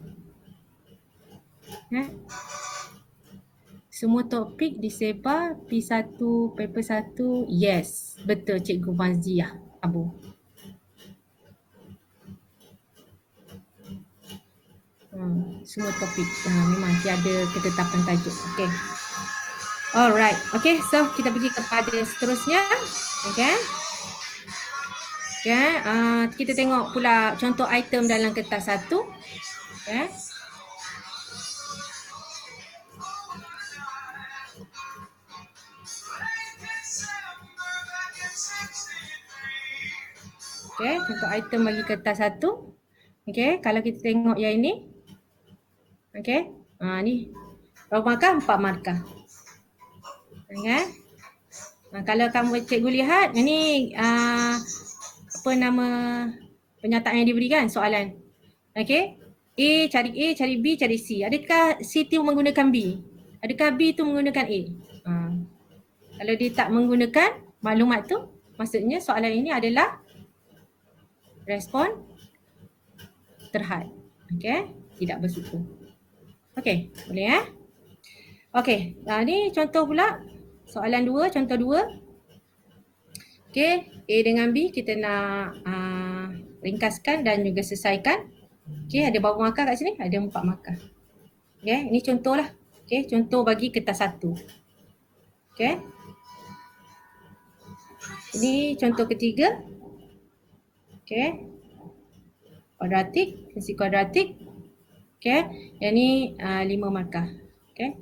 Semua topik disebar P1, paper 1. Yes, betul Cikgu Mazziah Abu. Semua topik memang tiada ketetapan tajuk. Okay. Alright. Okay, so kita pergi kepada seterusnya. Okay. Okay, kita tengok pula contoh item dalam kertas 1. Okay. Okay, contoh item bagi kertas 1. Okay, kalau kita tengok yang ini. Okay, ni berapa markah? 4 markah. Okay. Kalau kamu cikgu lihat, ini apa nama penyataan yang diberikan soalan. Okay, A cari B, cari C. Adakah C tu menggunakan B? Adakah B tu menggunakan A? Kalau dia tak menggunakan maklumat tu, maksudnya soalan ini adalah respon terhad. Okay, tidak berstruktur. Okay, boleh Okay, ni contoh pula. Soalan 2, contoh 2. Okay, A dengan B kita nak ringkaskan dan juga selesaikan. Okay, ada berapa markah kat sini? Ada 4 markah. Okay, ini contoh lah. Okay, contoh bagi kertas 1. Okay. Ini contoh ketiga. Okey. Kuadratik, fungsi kuadratik. Okey. Yang ni 5 markah. Okey.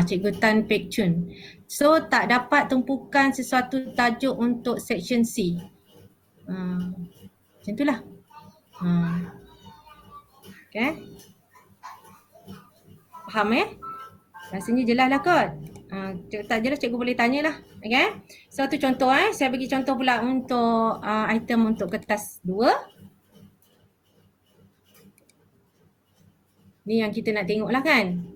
Cikgu Tan Pek Chun. So tak dapat tumpukan sesuatu tajuk untuk section C. Macam itulah. Okay. Faham Rasanya jelas lah kot. Tak jelas cikgu boleh tanyalah. Okay. So tu contoh Saya bagi contoh pula untuk item untuk kertas 2. Ni yang kita nak tengok lah kan.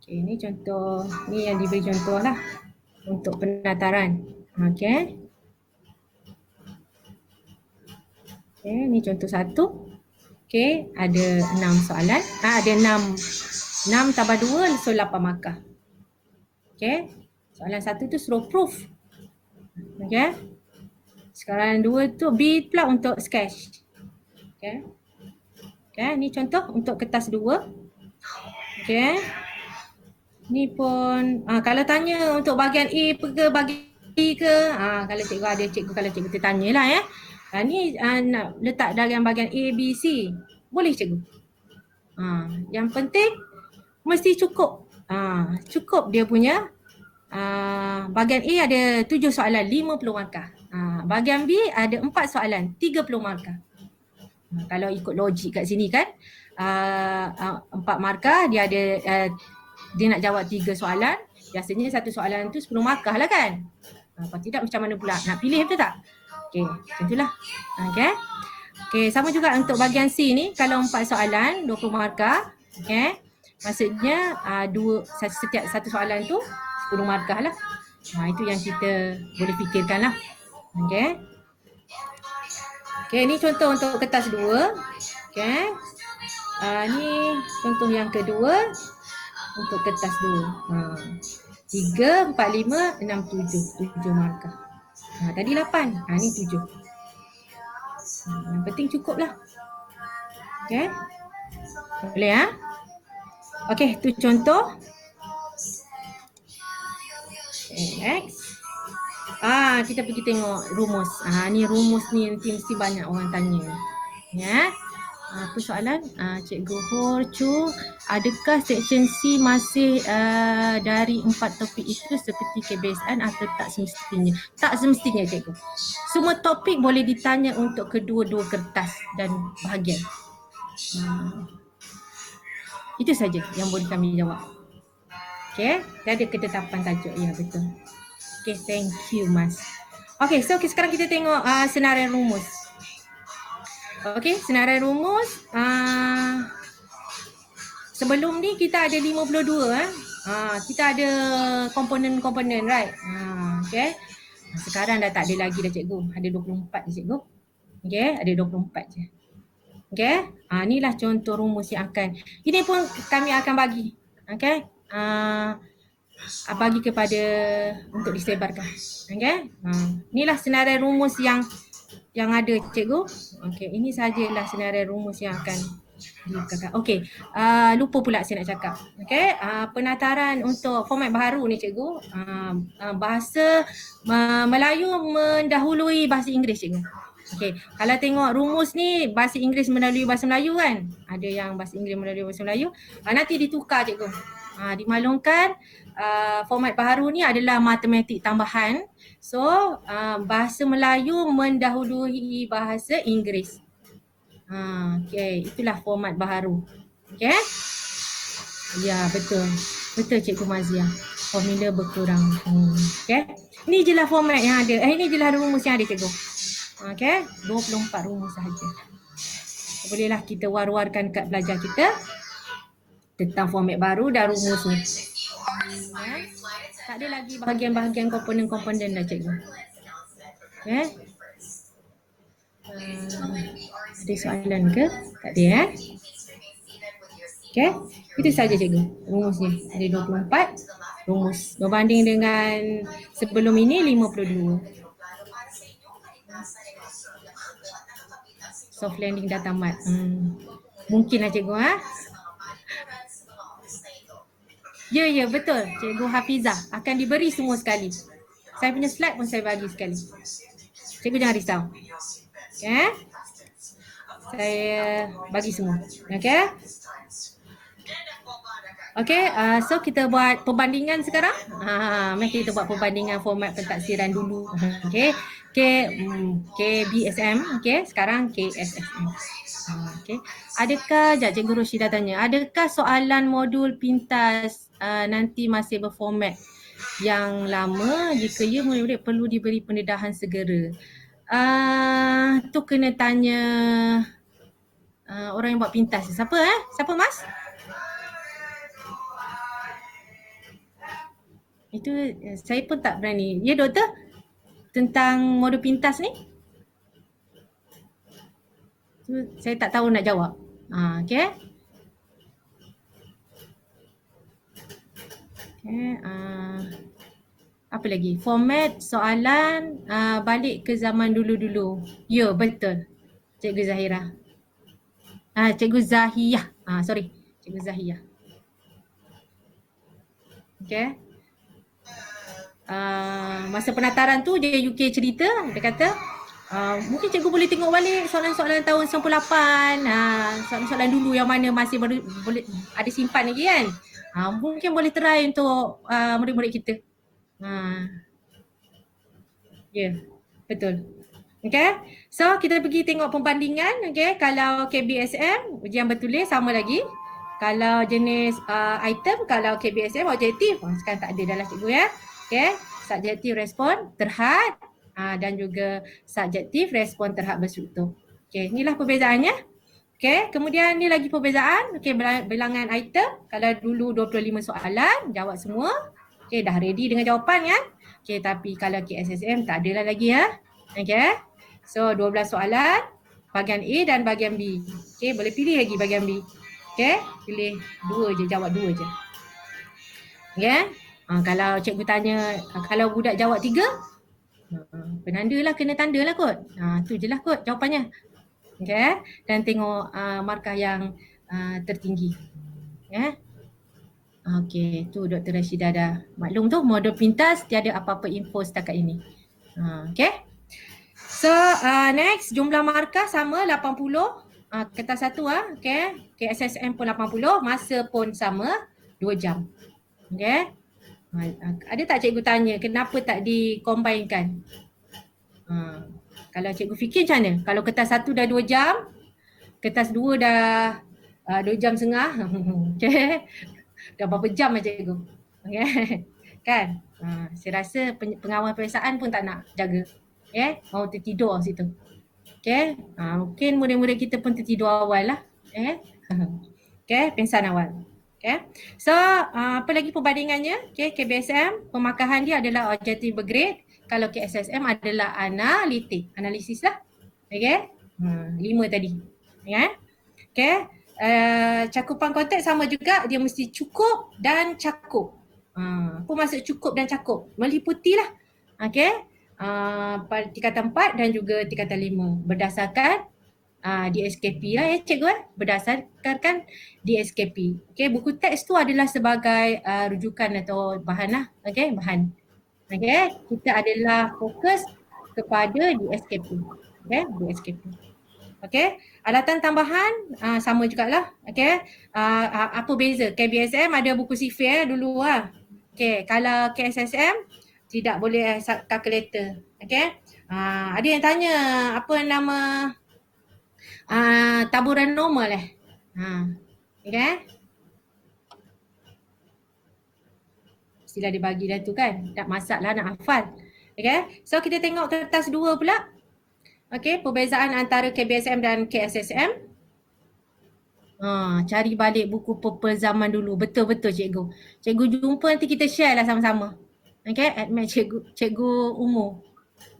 Okay, ni contoh. Ni yang diberi contoh lah untuk penataran. Okay. Okay, ni contoh 1. Okay, ada 6 soalan. Ada 6 tambah 2, so 8 markah. Okay, soalan 1 tu suruh proof. Okay. Sekarang 2 tu B pula untuk sketch. Okay. Okay, ni contoh untuk kertas 2. Okay. Ni pun kalau tanya untuk bahagian A ke bahagian B ke, kalau cikgu ada kalau cikgu tertanyalah ni nak letak dalam bahagian A, B, C. Boleh cikgu. Yang penting mesti cukup. Cukup dia punya bahagian A ada 7 soalan, 50 markah. Bahagian B ada 4 soalan, 30 markah. Kalau ikut logik kat sini kan, 4 markah, dia ada dia nak jawab 3 soalan. Biasanya satu soalan tu 10 markah lah kan. Kalau tidak macam mana pula? Nak pilih betul tak? Okey, macam itulah. Okey, sama juga untuk bahagian C ni. Kalau 4 soalan, 20 markah. Okey, maksudnya setiap satu soalan tu 10 markah lah. Itu yang kita boleh fikirkan lah. Okey. Okey, ni contoh untuk kertas 2. Okey. Ni contoh yang kedua untuk kertas 2. 3, 4, 5, 6, 7. 7 markah. Tadi 8. Ni 7. Yang penting cukup lah. Okey. Boleh Okey, tu contoh. Okay, next. Kita pergi tengok rumus. Ni rumus ni nanti mesti banyak orang tanya. Apa soalan? Cikgu Hor Chu, adakah section C masih dari 4 topik itu seperti kebiasaan atau tak semestinya? Tak semestinya cikgu. Semua topik boleh ditanya untuk kedua-dua kertas dan bahagian. Itu saja yang boleh kami jawab. Okay, ada ketetapan tajuk. Ya, betul. Okay, thank you Mas. Okay, so sekarang kita tengok senarai rumus. Okay, senarai rumus. Sebelum ni kita ada 52 kita ada komponen-komponen, right? Okay. Sekarang dah tak ada lagi dah cikgu. Ada 24 je cikgu. Okay, ada 24 je. Okay. Inilah contoh rumus yang ini pun kami akan bagi. Okay. Bagi kepada untuk disebarkan. Okay. Inilah senarai rumus yang ada cikgu. Okay, ini sajalah senarai rumus yang akan dikatakan. Okay, lupa pula saya nak cakap. Okay, penataran untuk format baharu ni cikgu, bahasa Melayu mendahului bahasa Inggeris cikgu. Okay, kalau tengok rumus ni bahasa Inggeris mendahului bahasa Melayu kan, ada yang bahasa Inggeris mendahului bahasa Melayu, nanti ditukar cikgu. Dimaklumkan format baharu ni adalah matematik tambahan. So bahasa Melayu mendahului bahasa Inggeris. Okay, itulah format baharu. Okay. Ya, betul. Betul Cikgu Mazia. Formula berkurang. Okay. Ini je lah format yang ada. Ini je lah rumus yang ada cikgu. Okay. 24 rumus sahaja. Bolehlah kita war-warkan kat pelajar kita tentang format baru dan rumus ni. Tak ada lagi bahagian-bahagian komponen-komponen dah cikgu. Okay. Ada soalan ke? Tak ada Okay. Itu saja cikgu. Rumusnya ada 24 rumus. Berbanding dengan sebelum ini 52. Soft landing dah tamat. Mungkinlah cikgu Ya, betul. Cikgu Hafizah akan diberi semua sekali. Saya punya slide pun saya bagi sekali. Cikgu jangan risau. Okay. Saya bagi semua. Okay. Okay, so kita buat perbandingan sekarang. Mari kita buat perbandingan format pentaksiran dulu. Okay. KBSM, okay. Sekarang KSSM. Okay. Adakah, Cikgu Roshida tanya, adakah soalan modul pintas nanti masih berformat yang lama jika ia murid-murid perlu diberi pendedahan segera? Tu kena tanya orang yang buat pintas. Siapa Siapa Mas? Itu saya pun tak berani. Ya doktor? Tentang modul pintas ni? Saya tak tahu nak jawab. Okay. Okay. Apa lagi? Format soalan balik ke zaman dulu-dulu. Ya, betul. Cikgu Zahira. Cikgu Zahiyah. Sorry. Cikgu Zahiyah. Okay. Masa penataran tu dia UK cerita, dia kata mungkin cikgu boleh tengok balik soalan-soalan tahun 98, soalan-soalan dulu yang mana masih boleh ada simpan lagi kan. Mungkin boleh try untuk murid-murid kita. Ya, betul. Okay, so kita pergi tengok perbandingan. Okay, kalau KBSM ujian bertulis sama lagi. Kalau jenis item, kalau KBSM objektif, sekarang tak ada dah lah cikgu ya. Okay, subjektif respon terhad dan juga subjektif respon terhad berstruktur. Okay, inilah perbezaannya. Okay, kemudian ni lagi perbezaan. Okay, bilangan item. Kalau dulu 25 soalan, jawab semua. Okay, dah ready dengan jawapan kan. Okay, tapi kalau KSSM tak ada lah lagi ya. Okay, so 12 soalan, bahagian A dan bahagian B. Okay, boleh pilih lagi bahagian B. Okay, pilih 2 je, jawab 2 je. Okay. Kalau cikgu tanya, kalau budak jawab 3, penanda lah, kena tanda lah kot. Tu je lah kot jawapannya. Okay. Dan tengok markah yang tertinggi. Okay. Okay, tu Dr. Rashida dah maklum tu, modul pintas tiada apa-apa info setakat ini. Okay. So next, jumlah markah sama 80. Kertas 1 okay. KSSM pun 80, masa pun sama 2 jam. Okay. Ada tak cikgu tanya kenapa tak dikombainkan? Kalau cikgu fikir macam mana? Kalau kertas 1 dah 2 jam, kertas 2 dah 2 jam setengah. Okay. Dah berapa jam lah cikgu. Okay. Kan? Saya rasa pengawal peperiksaan pun tak nak jaga. Okay. Mau tertidur situ. Okay. Mungkin murid-murid kita pun tertidur awal lah. Okay. Okay. Pengsan awal. Okay. So, apa lagi perbandingannya? Okay, KBSM, pemakahan dia adalah objektif bergrade. Kalau KSSM adalah analitik. Analisis lah. Okay. 5 tadi. Okay. Okay. Cakupan konteks sama juga. Dia mesti cukup dan cakup. Apa maksud cukup dan cakup? Meliputi lah. Okay. Tingkatan 4 dan juga tingkatan 5. Berdasarkan DSKP lah ya cikgu berdasarkan DSKP. Okay, buku teks tu adalah sebagai rujukan atau bahan lah. Okay, bahan. Okay, kita adalah fokus kepada DSKP. Okay, DSKP. Okay, alatan tambahan sama jugalah. Okay, apa beza? KBSM ada buku sifir dulu lah. Okay, kalau KSSM tidak boleh kalkulator. Okay, ada yang tanya apa nama taburan normal okay. Mestilah dia bagi dah tu kan. Tak masalah nak hafal. Okay. So kita tengok kertas 2 pula. Okay. Perbezaan antara KBSM dan KSSM. Cari balik buku purple zaman dulu. Betul-betul cikgu. Cikgu jumpa nanti kita share lah sama-sama. Okay. Admit cikgu umur.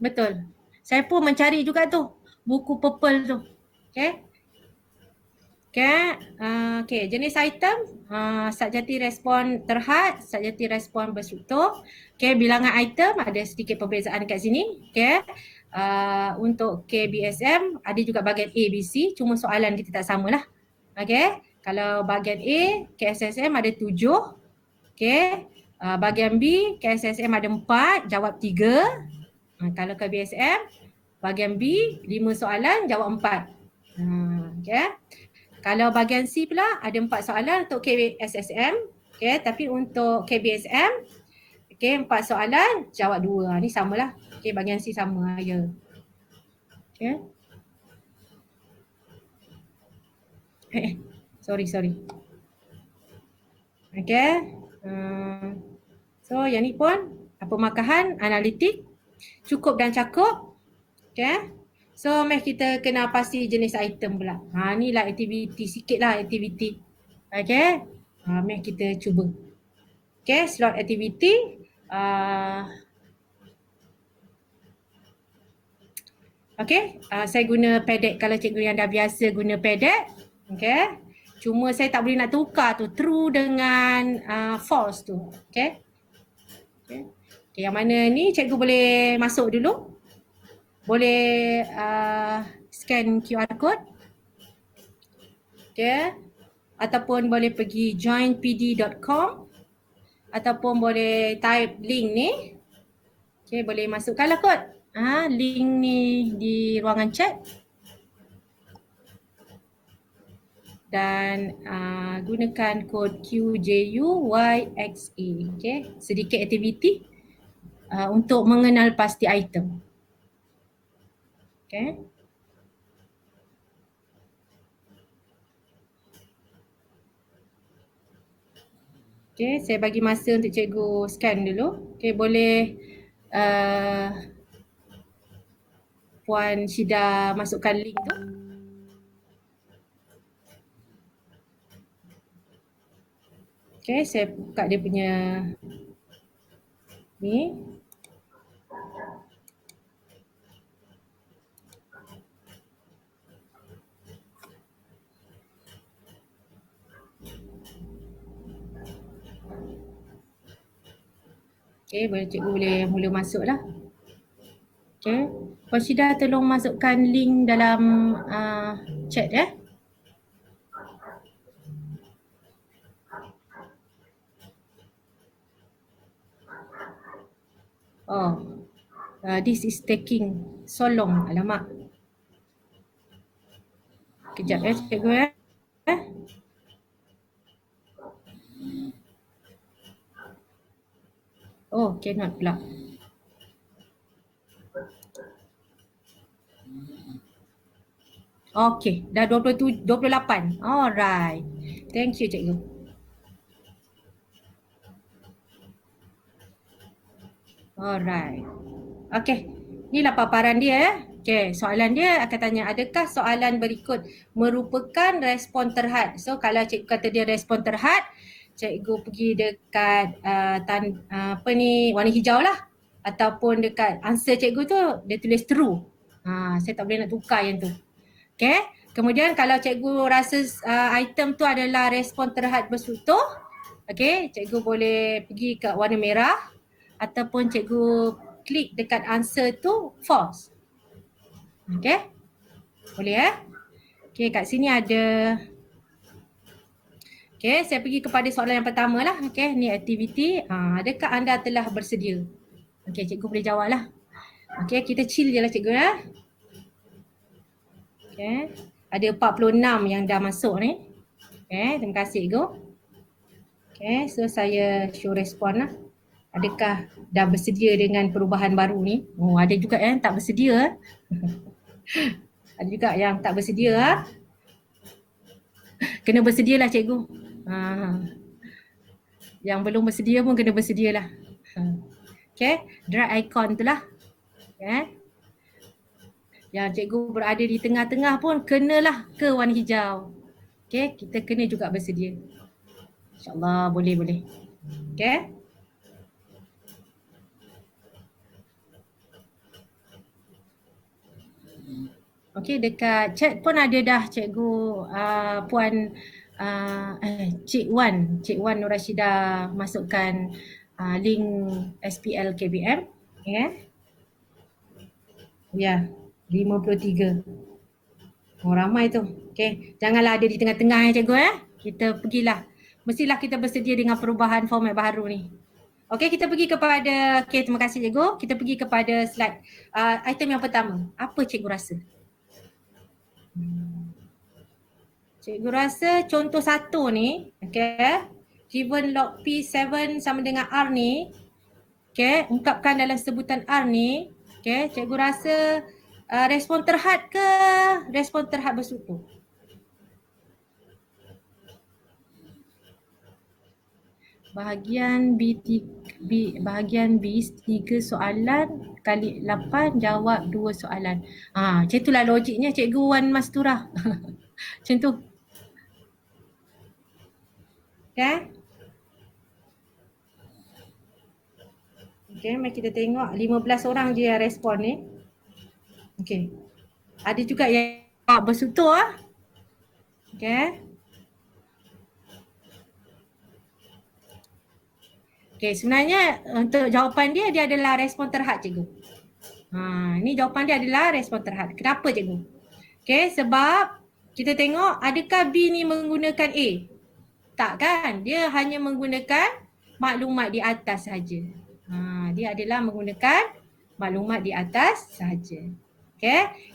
Betul. Saya pun mencari juga tu. Buku purple tu. Okay. Okay. Okay. Jenis item, subjektif respon terhad, subjektif respon berstruktur. Okay. Bilangan item ada sedikit perbezaan kat sini. Okay. Untuk KBSM ada juga bahagian A, B, C. Cuma soalan kita tak samalah. Okay. Kalau bahagian A, KSSM ada 7. Okay. Bahagian B, KSSM ada 4, jawab 3. Kalau KBSM, bahagian B 5 soalan, jawab 4. Okay. Kalau bahagian C pula ada 4 soalan untuk KSSM. Okay. Tapi untuk KBSM, okay, 4 soalan, jawab 2. Ni samalah. Okay, bahagian C sama aja. Okay. Sorry. Okay. So yang ni pun pemakahan analitik cukup dan cakup. Okay. So mari kita kena pasti jenis item pula. Ni lah aktiviti, sikit lah aktiviti. Okay. Mari kita cuba. Okay, slot aktiviti. Okay, saya guna padlet kalau cikgu yang dah biasa guna padlet. Okay. Cuma saya tak boleh nak tukar tu true dengan false tu. Okay. Okay, yang mana ni cikgu boleh masuk dulu. Boleh scan QR code. Okay. Ataupun boleh pergi joinpd.com ataupun boleh type link ni. Okay, boleh masukkanlah kod. Link ni di ruangan chat. Dan gunakan kod QJUYXA. Okay, sedikit aktiviti untuk mengenal pasti item. Okay. Okay, saya bagi masa untuk cikgu scan dulu. Okay, boleh Puan Syida masukkan link tu. Okay, saya buka dia punya ni. Okay, cikgu boleh mula masuk lah. Okay, Puan Syida tolong masukkan link dalam chat ya. This is taking so long. Alamak. Kejap ya cikgu ya. Cannot pula. Okay, dah 28. Alright. Thank you cikgu. Alright. Okay, inilah paparan dia ya. Okay, soalan dia akan tanya, adakah soalan berikut merupakan respon terhad? So kalau cikgu kata dia respon terhad, cikgu pergi dekat warna hijau lah. Ataupun dekat answer cikgu tu, dia tulis true. Saya tak boleh nak tukar yang tu. Okay, kemudian kalau cikgu rasa item tu adalah respon terhad berstruktur, okay, cikgu boleh pergi ke warna merah ataupun cikgu klik dekat answer tu false. Okay, boleh ya. Okay, kat sini ada. Okay, saya pergi kepada soalan yang pertama lah. Okay, ni aktiviti. Adakah anda telah bersedia? Okay, cikgu boleh jawab lah. Okay, kita chill je lah cikgu ya. Okay, ada 46 yang dah masuk ni. Okay, terima kasih cikgu. Okay, so saya show respon lah. Adakah dah bersedia dengan perubahan baru ni? Ada juga yang tak bersedia. Ada juga yang tak bersedia. Kena bersedialah cikgu. Yang belum bersedia pun kena bersedialah. Okay, drag icon tu lah. Okay. Yang cikgu berada di tengah-tengah pun kenalah ke warna hijau. Okay, kita kena juga bersedia. InsyaAllah boleh. Okay. Okay, dekat chat pun ada dah cikgu Puan Cik Wan Nur Rashidah masukkan link SPL KBM. Okay. Ya, 53. Ramai tu. Okay, janganlah ada di tengah-tengah ya cikgu ya. Kita pergilah mestilah kita bersedia dengan perubahan format baru ni. Okey, kita pergi kepada, terima kasih cikgu. Kita pergi kepada slide item yang pertama. Apa cikgu rasa? Cikgu rasa contoh satu ni, given log P7 sama dengan R ni, ungkapkan dalam sebutan R ni, cikgu rasa respon terhad ke respon terhad berstruktur? Bahagian bahagian B 3 soalan kali 8 jawab 2 soalan. Macam itulah logiknya Cikgu Wan Mastura. Macam tu. Mari kita tengok 15 orang je yang respon ni. Ada juga yang berstruktur sebenarnya untuk jawapan dia adalah respon terhad cikgu. Ini jawapan dia adalah respon terhad. Kenapa cikgu? Sebab kita tengok adakah B ni menggunakan A? Tak kan? Dia hanya menggunakan maklumat di atas saja. Dia adalah menggunakan maklumat di atas saja.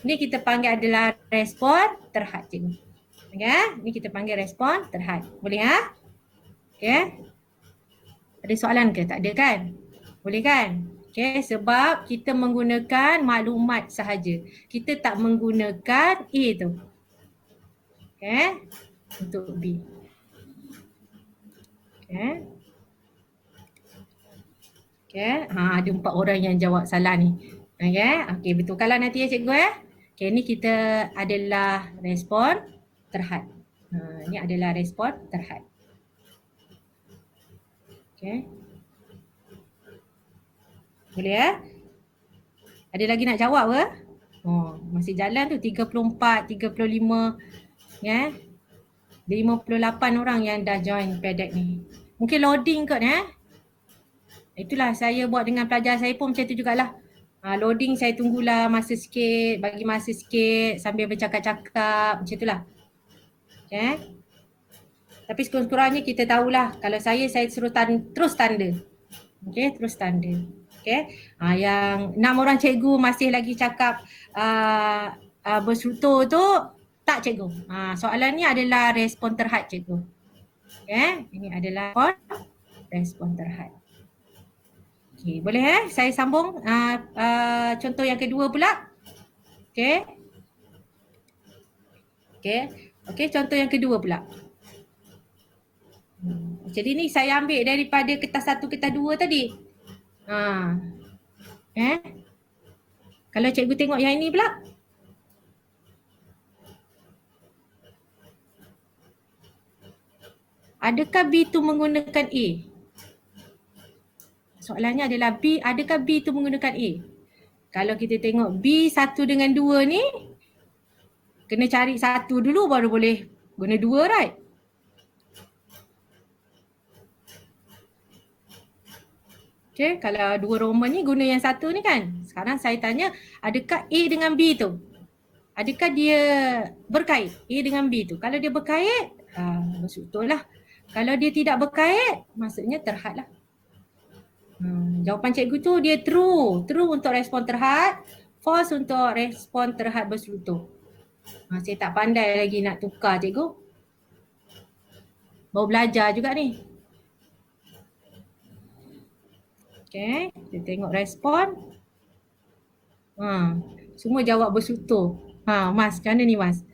Ini kita panggil adalah respon terhad cikgu. Ini kita panggil respon terhad. Boleh Ada soalan ke? Tak ada kan? Boleh kan? Sebab kita menggunakan maklumat sahaja. Kita tak menggunakan A tu. Untuk B. Ada 4 orang yang jawab salah ni. Betulkanlah nanti ya cikgu ni kita adalah respon terhad. Ni adalah respon terhad. Boleh Ada lagi nak jawab ke? Masih jalan tu 34, 35 58 orang yang dah join PEDEC ni. Mungkin loading kot Itulah saya buat dengan pelajar saya pun macam tu jugalah. Loading saya tunggulah masa sikit, bagi masa sikit sambil bercakap-cakap macam itulah. Tapi sekurang-kurangnya kita tahulah kalau saya suruh terus tanda. Terus tanda. Yang 6 orang cikgu masih lagi cakap berstruktur tu tak cikgu. Soalan ni adalah respon terhad cikgu. Ini adalah respon terhad. Boleh saya sambung contoh yang kedua pula. Contoh yang kedua pula. Jadi ni saya ambil daripada kertas 1, kertas 2 tadi. Kalau cikgu tengok yang ini pula. Adakah B tu menggunakan A? Soalannya adalah adakah B tu menggunakan A? Kalau kita tengok B 1 dengan 2 ni, kena cari 1 dulu baru boleh guna 2, right? Kalau 2 Roman ni guna yang 1 ni kan. Sekarang saya tanya, adakah A dengan B tu? Adakah dia berkait A dengan B tu? Kalau dia berkait, berstruktur lah. Kalau dia tidak berkait, maksudnya terhad lah. Jawapan cikgu tu dia true. True untuk respon terhad, false untuk respon terhad berstruktur. Saya tak pandai lagi nak tukar cikgu. Baru belajar juga ni. Kita tengok respon. Semua jawab berstruktur. Mas, macam mana ni Mas?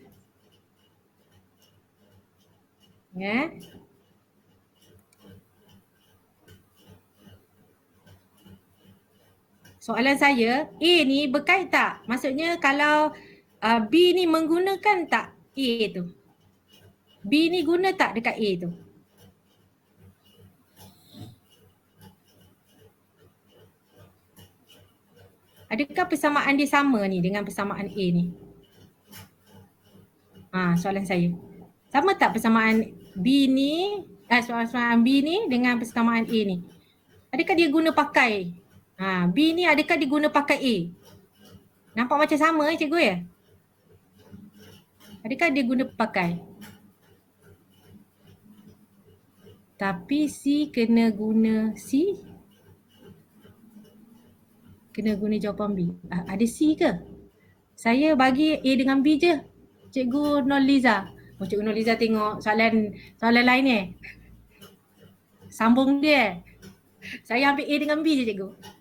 Soalan saya, A ni berkait tak? Maksudnya kalau B ni menggunakan tak A tu? B ni guna tak dekat A tu? Adakah persamaan dia sama ni dengan persamaan A ni? Soalan saya. Sama tak persamaan B ni, persamaan B ni dengan persamaan A ni? Adakah dia guna pakai? B ni adakah dia guna pakai A? Nampak macam sama cikgu ya? Adakah dia guna pakai? Tapi C kena guna C? Kena guna jawapan B. Ada C ke? Saya bagi A dengan B je. Cikgu Nurliza. Oh, Cikgu Nurliza tengok soalan lain ni. Sambung dia. Saya ambil A dengan B je, cikgu.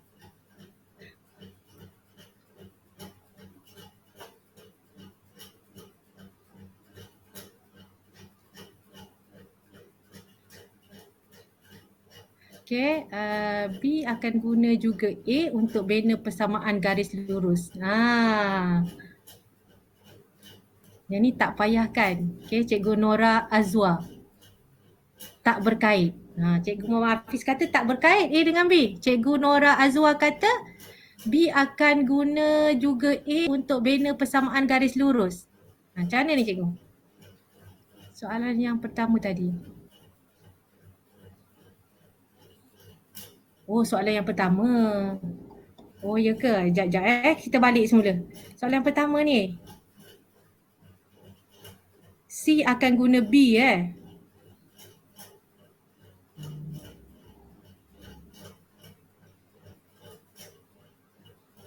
Okay, B akan guna juga A untuk bina persamaan garis lurus. Yang ni tak payah kan? Okay, Cikgu Nora Azwa. Tak berkait. Cikgu Muhammad Hafiz kata tak berkait A dengan B. Cikgu Nora Azwa kata B akan guna juga A untuk bina persamaan garis lurus. Macam mana ni, cikgu? Soalan yang pertama tadi. Oh, soalan yang pertama. Oh, ya ke? Sekejap. Kita balik semula. Soalan yang pertama ni. C akan guna B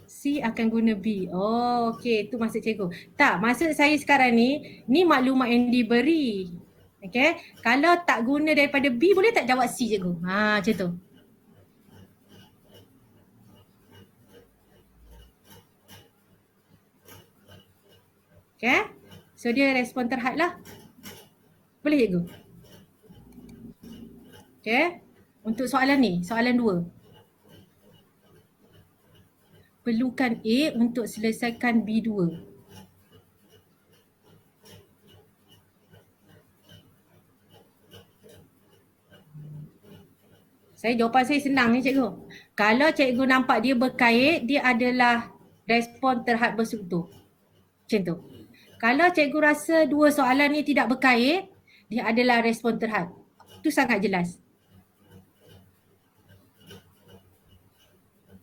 C akan guna B. Oh, okey. Itu maksud cikgu. Tak, maksud saya sekarang ni maklumat yang diberi. Okay. Kalau tak guna daripada B, boleh tak jawab C, cikgu? Macam tu. Okay. So, dia respon terhad lah. Boleh, cikgu? Okay. Untuk soalan ni, soalan 2. Perlukan A untuk selesaikan B2. Jawapan saya senang ni, cikgu. Kalau cikgu nampak dia berkait, dia adalah respon terhad berstruktur. Macam tu. Kalau cikgu rasa dua soalan ni tidak berkait, dia adalah respon terhad. Itu sangat jelas.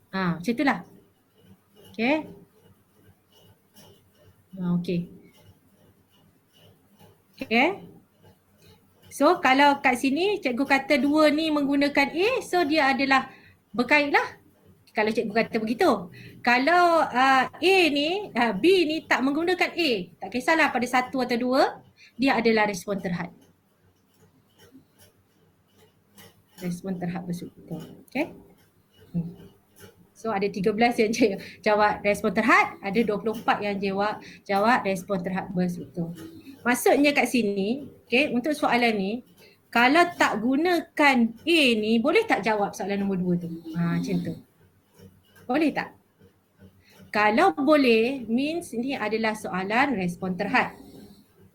Macam itulah. Okay. Okay. Okay. So, kalau kat sini cikgu kata dua ni menggunakan A, so dia adalah berkait lah. Kalau cikgu kata begitu. Kalau B ni tak menggunakan A, tak kisahlah pada 1 atau 2, dia adalah respon terhad. Respon terhad berstruktur. Okay. So, ada 13 yang jawab respon terhad, ada 24 yang jawab respon terhad berstruktur. Maksudnya kat sini, okay, untuk soalan ni, kalau tak gunakan A ni, boleh tak jawab soalan nombor 2 tu? Macam tu. Boleh tak? Kalau boleh, means ni adalah soalan respon terhad.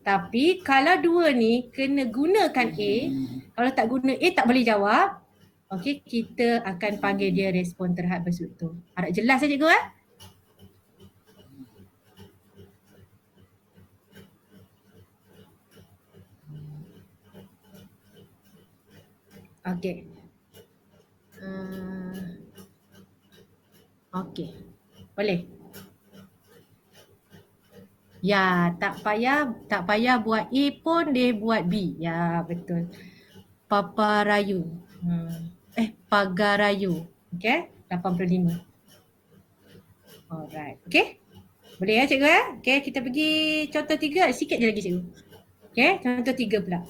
Tapi kalau 2 ni kena gunakan A, kalau tak guna A tak boleh jawab, okey, kita akan panggil dia respon terhad berstruktur. Harap jelas ya, cikgu? Okey. Okey. Boleh? Ya, tak payah buat A pun dia buat B. Ya, betul. Paparayu. Pagarayu. Okey, 85. Alright. Okey. Boleh ya, cikgu ya? Okey, kita pergi contoh 3. Sikit je lagi, cikgu. Okey, contoh 3 pula.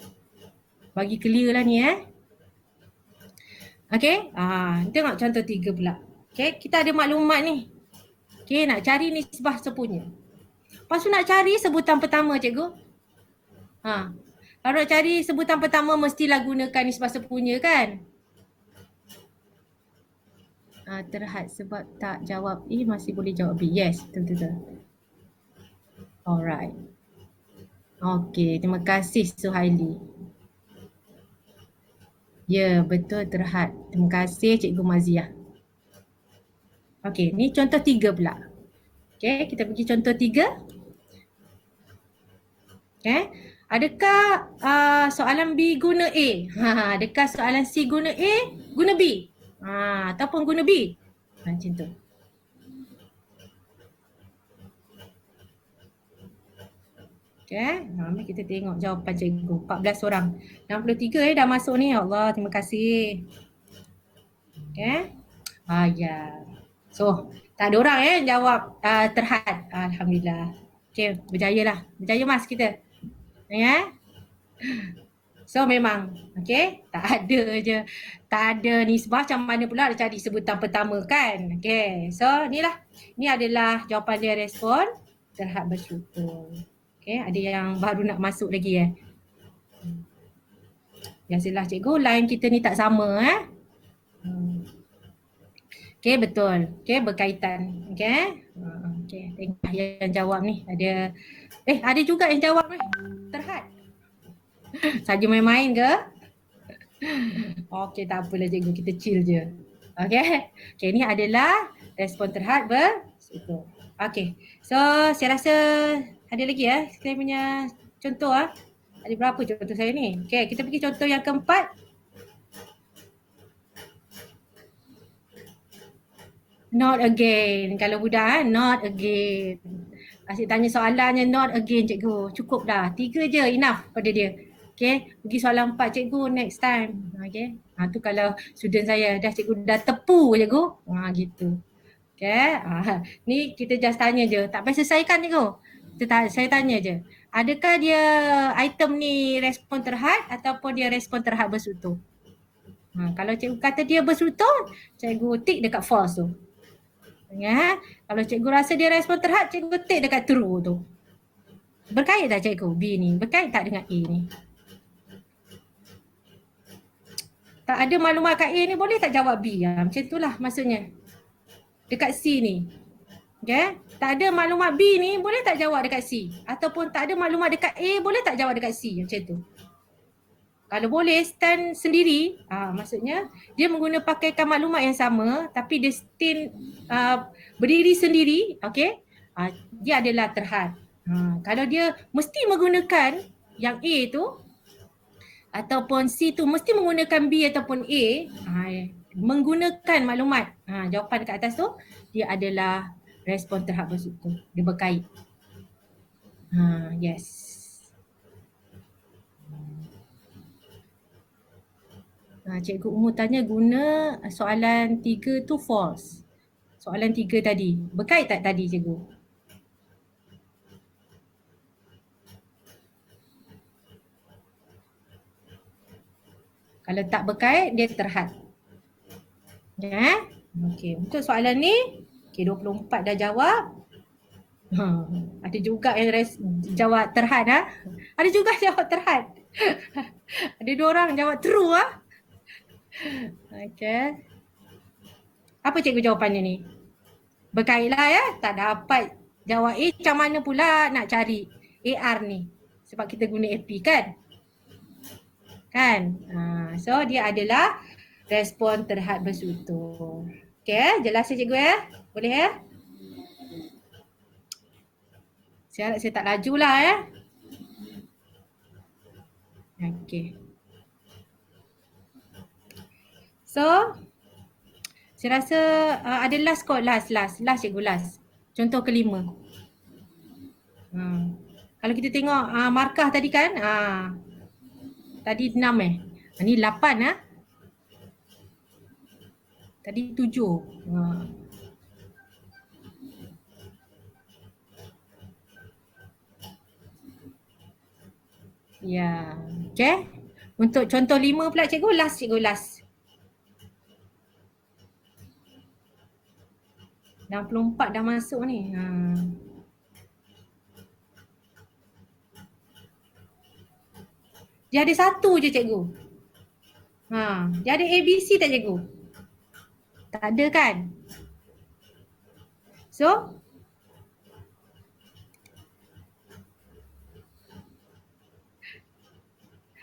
Bagi clear lah ni Okey, tengok contoh 3 pula. Okey, kita ada maklumat ni. Okey, nak cari nisbah sepunya. Lepas tu nak cari sebutan pertama, cikgu. Kalau nak cari sebutan pertama, mestilah gunakan nisbah sepunya kan? Terhad sebab tak jawab A, masih boleh jawab B. Yes, betul-betul. Alright. Okey, terima kasih Suhaili. Ya, betul terhad. Terima kasih Cikgu Maziah. Okey, ni contoh 3 pula. Okey, kita pergi contoh 3. Okey, adakah soalan B guna A? Adakah soalan C guna A, guna B? Ataupun guna B? Macam tu. Okay, mari kita tengok jawapan cikgu. 14 orang. 63 dah masuk ni. Ya Allah, terima kasih. Okay. Ya. So, tak ada orang yang jawab terhad. Alhamdulillah. Okay, berjaya lah. Berjaya mas kita. Ya. So memang, okay, tak ada je. Tak ada nisbah macam mana pula nak cari sebutan pertama kan. Okay, so ni lah. Ni adalah jawapan dia respon terhad bersyukur. Okay, ada yang baru nak masuk lagi Biasalah cikgu, line kita ni tak sama Okay, betul. Okay, berkaitan. Okay. Okay, tengok yang jawab ni. Ada juga yang jawab ni. Terhad. Saja main-main ke? Okey, tak apalah cikgu, kita chill je. Okey. Okey, ni adalah respon terhad bersyukur. Okey. So, saya rasa ada lagi saya punya contoh Ada berapa contoh saya ni? Okey, kita pergi contoh yang keempat. Not again. Kalau budak not again. Asyik tanya soalannya not again cikgu. Cukup dah. 3 je enough pada dia. Okay, pergi soalan 4 cikgu next time. Okay, tu kalau student saya dah cikgu dah tepu cikgu. Gitu. Okay, ni kita just tanya je. Tak payah selesaikan cikgu. Saya tanya je. Adakah dia item ni respon terhad ataupun dia respon terhad bersutur? Kalau cikgu kata dia bersutur, cikgu tick dekat false tu. Kalau cikgu rasa dia respon terhad, cikgu tick dekat true tu. Berkait tak cikgu B ni? Berkait tak dengan A ni? Tak ada maklumat kat A ni, boleh tak jawab B? Macam itulah maksudnya. Dekat C ni. Okay? Tak ada maklumat B ni, boleh tak jawab dekat C? Ataupun tak ada maklumat dekat A, boleh tak jawab dekat C? Macam tu. Kalau boleh stand sendiri, maksudnya dia pakaikan maklumat yang sama tapi dia still berdiri sendiri, okay? Dia adalah terhad. Kalau dia mesti menggunakan yang A tu ataupun C tu mesti menggunakan B ataupun A, menggunakan maklumat jawapan dekat atas tu, dia adalah respon terhad bersyukur. Dia berkait. Yes. Cikgu Umur tanya guna soalan 3 tu false. Soalan 3 tadi. Berkait tak tadi cikgu? Kalau tak berkait, dia terhad. Okey, untuk soalan ni, 24 dah jawab. Ada juga yang jawab terhad Ada juga jawab terhad. Ada 2 orang jawab true Okey. Apa cikgu jawapannya ni? Berkaitlah tak dapat jawab A, macam mana pula nak cari AR ni? Sebab kita guna AP kan? So dia adalah respon terhad bersutur. Okey, jelas cikgu Boleh Saya harap saya tak lajulah Okey. So, saya rasa ada last kot, last cikgu last. Contoh kelima. Kalau kita tengok markah tadi kan, tadi 6 ni 8 Tadi 7. Ya, okay. Untuk contoh 5 pula cikgu last. 64 dah masuk ni. Dia ada 1 je cikgu. Dia ada ABC tak cikgu? Tak ada kan? So,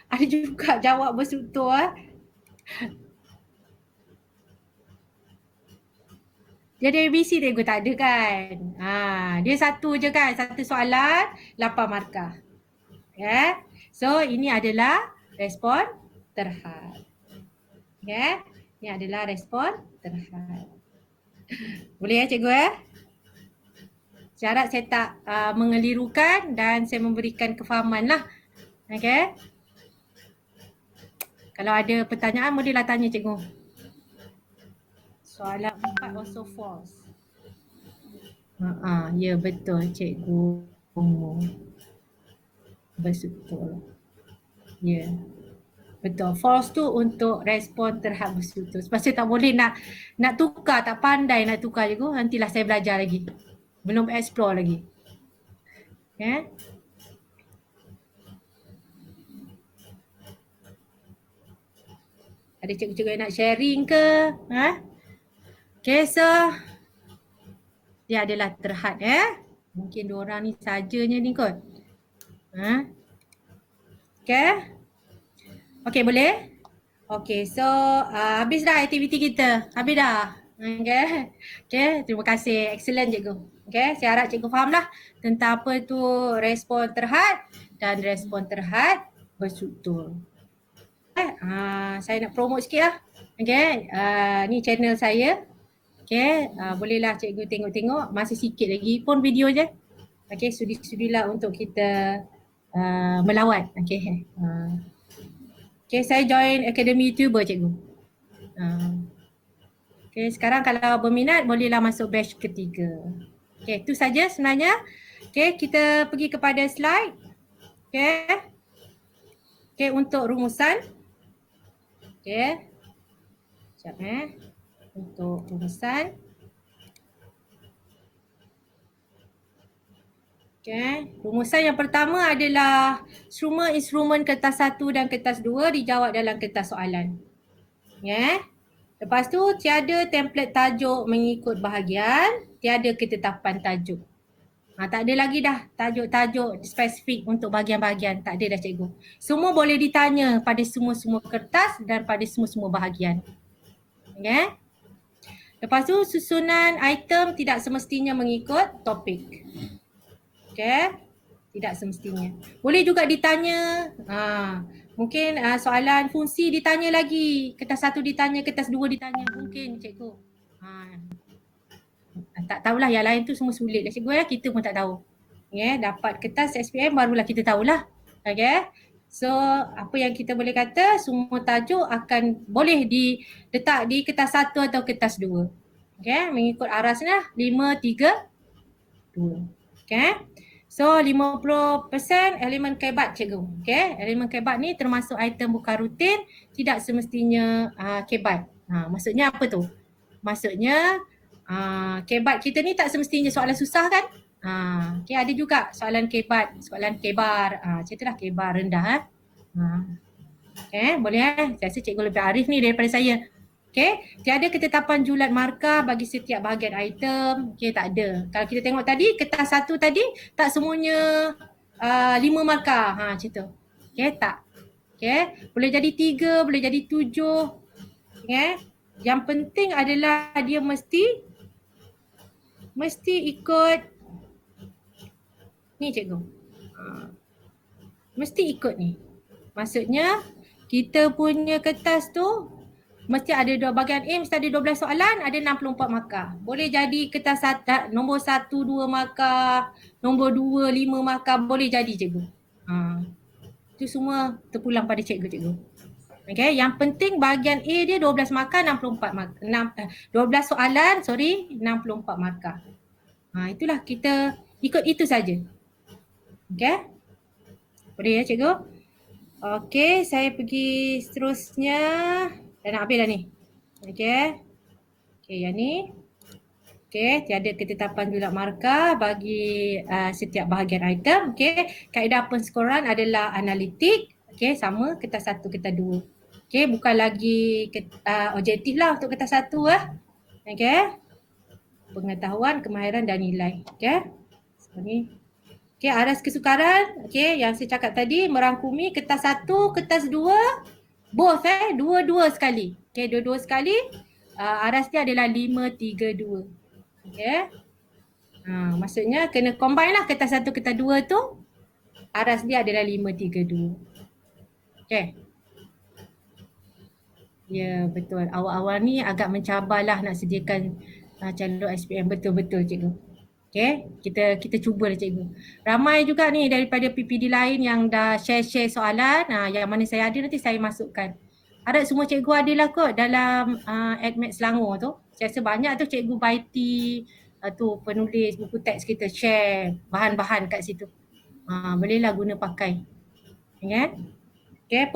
ada juga jawab bersutur Dia ada ABC cikgu, tak ada kan? Dia 1 je kan? 1 soalan, 8 markah. So, ini adalah respon terhad. Ini adalah respon terhad. Boleh cikgu Saya harap saya tak mengelirukan dan saya memberikan kefahaman lah. Okay. Kalau ada pertanyaan bolehlah tanya cikgu. Soalan 4 also false. Ya betul cikgu. Betul. Ya. Betul. False tu untuk respon terhad bersutur. Sebab saya tak boleh nak tukar, tak pandai nak tukar cikgu. Nantilah saya belajar lagi. Belum explore lagi. Okay. Ada cikgu-cikgu yang nak sharing ke? Okay, so dia adalah terhad Mungkin diorang ni sajanya ni kot. Okay. Okay, boleh? Okay, so habis dah aktiviti kita. Habis dah. Okay. Okay, terima kasih. Excellent cikgu. Okay, saya harap cikgu faham lah tentang apa tu respon terhad dan respon terhad berstruktur. Saya nak promote sikit lah. Okay, ni channel saya. Okay, bolehlah cikgu tengok-tengok. Masih sikit lagi pun video je. Okay, sudi-sudilah untuk kita melawat. Okay. Okay, saya join Akademi YouTuber cikgu. Okay, sekarang kalau berminat bolehlah masuk batch ketiga. Okay, itu saja sebenarnya. Okay, kita pergi kepada slide. Okay. Okay, untuk rumusan. Okay. Sekejap untuk rumusan. Okay. Rumusan yang pertama adalah semua instrumen kertas 1 dan kertas 2 dijawab dalam kertas soalan. Yeah. Lepas tu tiada template tajuk mengikut bahagian, tiada ketetapan tajuk. Tak ada lagi dah tajuk-tajuk spesifik untuk bahagian-bahagian. Tak ada dah cikgu. Semua boleh ditanya pada semua-semua kertas dan pada semua-semua bahagian. Okay. Lepas tu susunan item tidak semestinya mengikut topik. Okay. Tidak semestinya. Boleh juga ditanya, mungkin soalan fungsi ditanya lagi. Kertas 1 ditanya, kertas 2 ditanya. Mungkin cikgu. Tak tahulah yang lain tu semua sulit lah cikgu ya. Kita pun tak tahu. Okay. Dapat kertas SPM barulah kita tahulah. Okay. So apa yang kita boleh kata, semua tajuk akan boleh diletak di kertas 1 atau kertas 2. Okay. Mengikut arasnya 5, 3, 2. Okay. So 50% elemen kebat cikgu. Okay. Elemen kebat ni termasuk item bukan rutin, tidak semestinya kebat. Maksudnya apa tu? Maksudnya kebat kita ni tak semestinya soalan susah kan? Okay, ada juga soalan kebat, soalan kebar. Macam itulah kebar rendah. Okay, boleh Saya rasa cikgu lebih arif ni daripada saya. Okay, tiada ketetapan julat markah bagi setiap bahagian item. Okay, tak ada. Kalau kita tengok tadi, kertas 1 tadi tak semuanya 5 markah. Macam tu. Okay, tak. Okay, boleh jadi 3, boleh jadi 7. Okay, yang penting adalah dia mesti ikut ni cikgu. Mesti ikut ni. Maksudnya kita punya kertas tu mesti ada bahagian A, mesti ada 12 soalan, ada 64 markah. Boleh jadi kertas nombor 1, 2 markah, nombor 2, 5 markah, boleh jadi cikgu. Itu semua terpulang pada cikgu-cikgu. Okay, yang penting bahagian A dia 12 markah, 64 markah. 12 soalan, 64 markah. Itulah kita ikut itu saja. Okay. Boleh ya cikgu? Okay, saya pergi seterusnya. Dah nak habis dah ni. Okay. Okay, yang ni. Okay, tiada ketetapan julat markah bagi setiap bahagian item. Okay, kaedah penskoran adalah analitik. Okay, sama kertas 1, kertas 2. Okay, bukan lagi objektif lah untuk kertas 1 Okay. Pengetahuan, kemahiran dan nilai. Okay. So ni. Okay, aras kesukaran. Okay, yang saya cakap tadi merangkumi kertas 1, kertas 2. Both dua-dua sekali. Okay, dua-dua sekali. Aras dia adalah 5, 3, 2. Okay. Maksudnya kena combine lah kertas 1, kertas 2 tu. Aras dia adalah 5, 3, 2. Okay. Ya, betul. Awal-awal ni agak mencabarlah nak sediakan calon SPM. Betul-betul cikgu. Okay, kita cubalah cikgu. Ramai juga ni daripada PPD lain yang dah share soalan. Yang mana saya ada nanti saya masukkan. Harap semua cikgu ada lah kot dalam AdMed Selangor tu. Saya rasa banyak tu cikgu Baiti, tu penulis buku teks kita share bahan-bahan kat situ. Bolehlah guna pakai. Okay. Okay,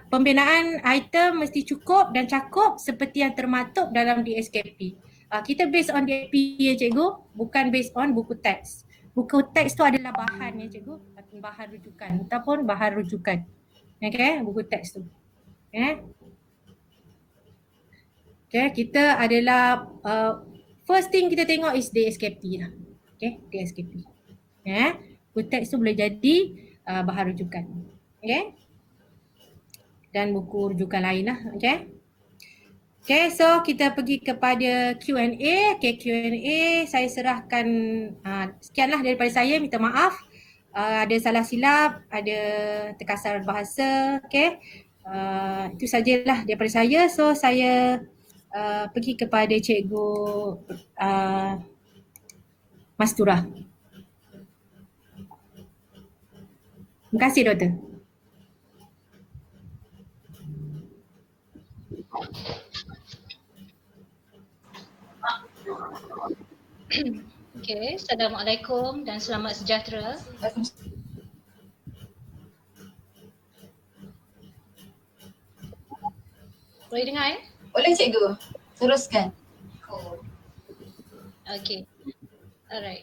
pembinaan item mesti cukup dan cakup seperti yang termaktub dalam DSKP. Kita based on DSKP ya cikgu, bukan based on buku teks. Buku teks tu adalah bahan ya cikgu, bahan rujukan ataupun bahan rujukan. Okay, buku teks tu. Okay. Okay, kita adalah first thing kita tengok is DSKP lah. Okay, DSKP. Buku teks tu boleh jadi bahan rujukan. Okay. Dan buku rujukan lain lah. Okay. Okay, so kita pergi kepada Q&A. Okay, Q&A saya serahkan, sekianlah daripada saya, minta maaf. Ada salah silap, ada terkasar bahasa, okay. Itu sajalah daripada saya. So, saya pergi kepada Cikgu Mastura. Terima kasih, Doktor. Okay, Assalamualaikum dan selamat sejahtera. Boleh dengar ya? Boleh cikgu, teruskan. Okay, alright.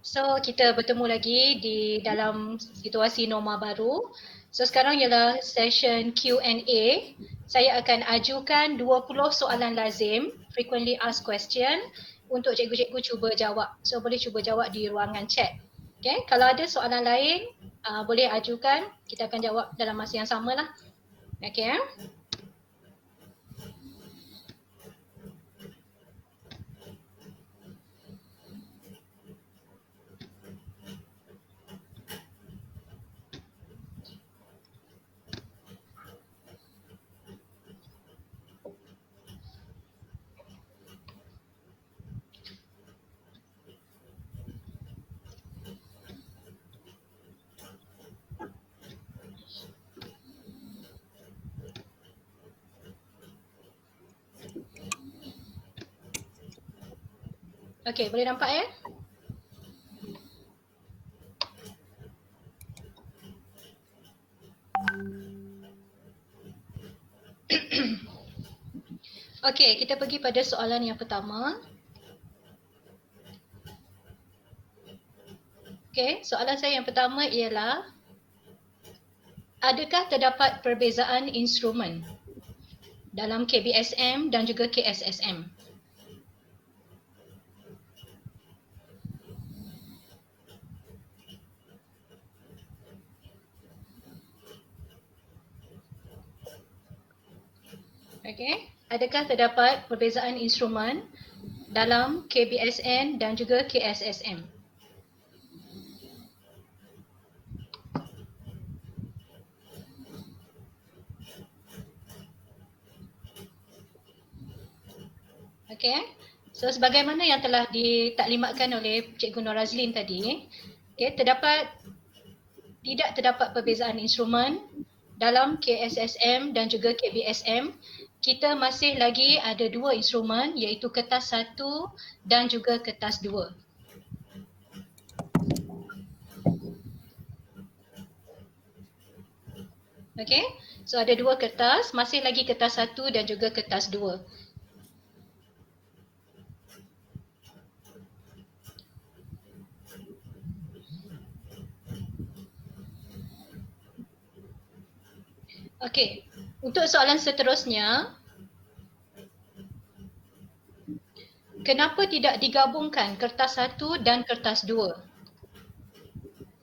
So kita bertemu lagi di dalam situasi norma baru. So sekarang ialah session Q&A. Saya akan ajukan 20 soalan lazim, frequently asked question, untuk cikgu-cikgu cuba jawab. So boleh cuba jawab di ruangan chat. Okay, kalau ada soalan lain, boleh ajukan. Kita akan jawab dalam masa yang sama lah. Okay. Okay, boleh nampak ya? Okay, kita pergi pada soalan yang pertama. Okay, soalan saya yang pertama ialah, adakah terdapat perbezaan instrumen dalam KBSM dan juga KSSM? Okay, adakah terdapat perbezaan instrumen dalam KBSN dan juga KSSM? Okay, so sebagaimana yang telah ditaklimatkan oleh Cikgu Nur Razlin tadi, okay, tidak terdapat perbezaan instrumen dalam KSSM dan juga KBSM. Kita masih lagi ada dua instrumen, iaitu kertas 1 dan juga kertas 2. Okay, so ada dua kertas, masih lagi kertas 1 dan juga kertas 2. Okay, untuk soalan seterusnya, kenapa tidak digabungkan kertas 1 dan kertas 2?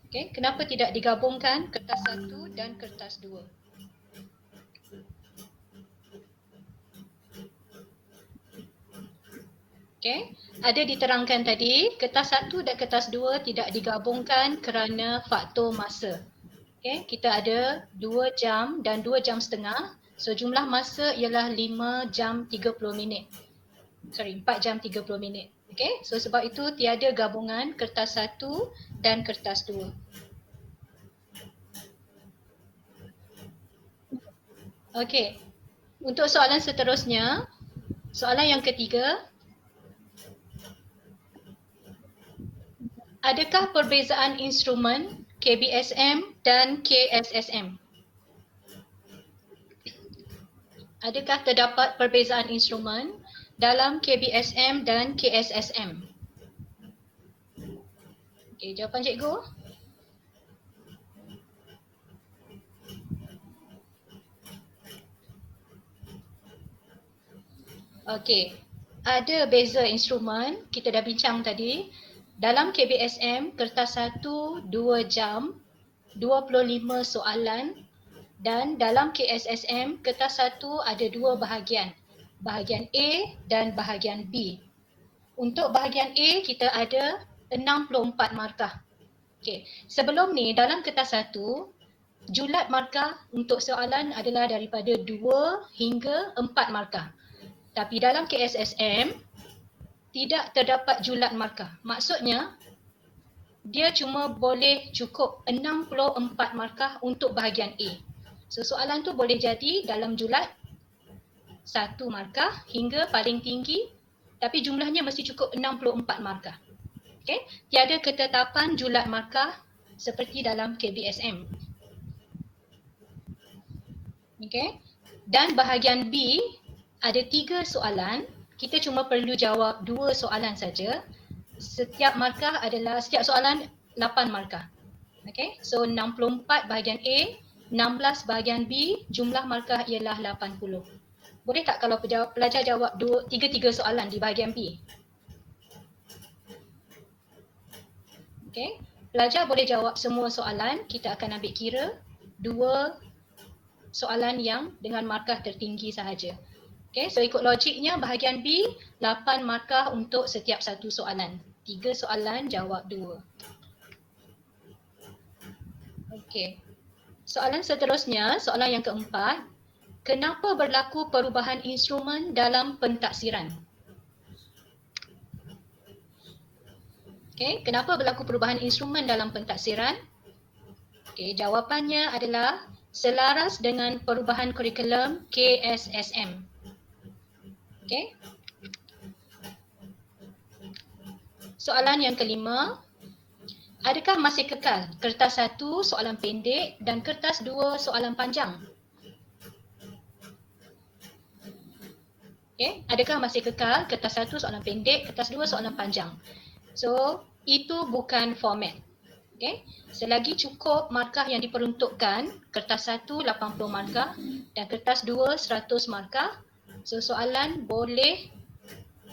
Okay, kenapa tidak digabungkan kertas 1 dan kertas 2? Okay, ada diterangkan tadi, kertas 1 dan kertas 2 tidak digabungkan kerana faktor masa. Okay, kita ada 2 jam dan 2 jam setengah. So jumlah masa ialah 5 jam 30 minit. Sorry, 4 jam 30 minit. Okay, so sebab itu tiada gabungan kertas 1 dan kertas 2. Okay, untuk soalan seterusnya, soalan yang ketiga, adakah perbezaan instrumen KBSM dan KSSM? Adakah terdapat perbezaan instrumen dalam KBSM dan KSSM? Okay, jawapan cikgu. Okey, ada beza instrumen, kita dah bincang tadi. Dalam KBSM, kertas 1 2 jam, 25 soalan, dan dalam KSSM, kertas 1 ada 2 bahagian. Bahagian A dan bahagian B. Untuk bahagian A, kita ada 64 markah. Okey, sebelum ni dalam kertas 1, julat markah untuk soalan adalah daripada 2 hingga 4 markah. Tapi dalam KSSM, tidak terdapat julat markah. Maksudnya, dia cuma boleh cukup 64 markah untuk bahagian A. So, soalan tu boleh jadi dalam julat 1 markah hingga paling tinggi, tapi jumlahnya mesti cukup 64 markah. Okay? Tiada ketetapan julat markah seperti dalam KBSM. Okay? Dan bahagian B, ada 3 soalan, kita cuma perlu jawab 2 soalan saja. Setiap soalan 8 markah. Okay, so 64 bahagian A, 16 bahagian B, jumlah markah ialah 80. Boleh tak kalau pelajar jawab 3 soalan di bahagian B? Okay, pelajar boleh jawab semua soalan, kita akan ambil kira 2 soalan yang dengan markah tertinggi sahaja. Okay, so ikut logiknya bahagian B, 8 markah untuk setiap satu soalan. 3 soalan, jawab 2. Okay, soalan seterusnya, soalan yang keempat. Kenapa berlaku perubahan instrumen dalam pentaksiran? Okay, kenapa berlaku perubahan instrumen dalam pentaksiran? Okay, jawapannya adalah selaras dengan perubahan kurikulum KSSM. Okay. Soalan yang kelima, adakah masih kekal kertas 1 soalan pendek dan kertas 2 soalan panjang? Okay. Adakah masih kekal kertas 1 soalan pendek, kertas 2 soalan panjang? So, itu bukan format. Okay. Selagi cukup markah yang diperuntukkan, kertas 1 80 markah dan kertas 2 100 markah, so soalan boleh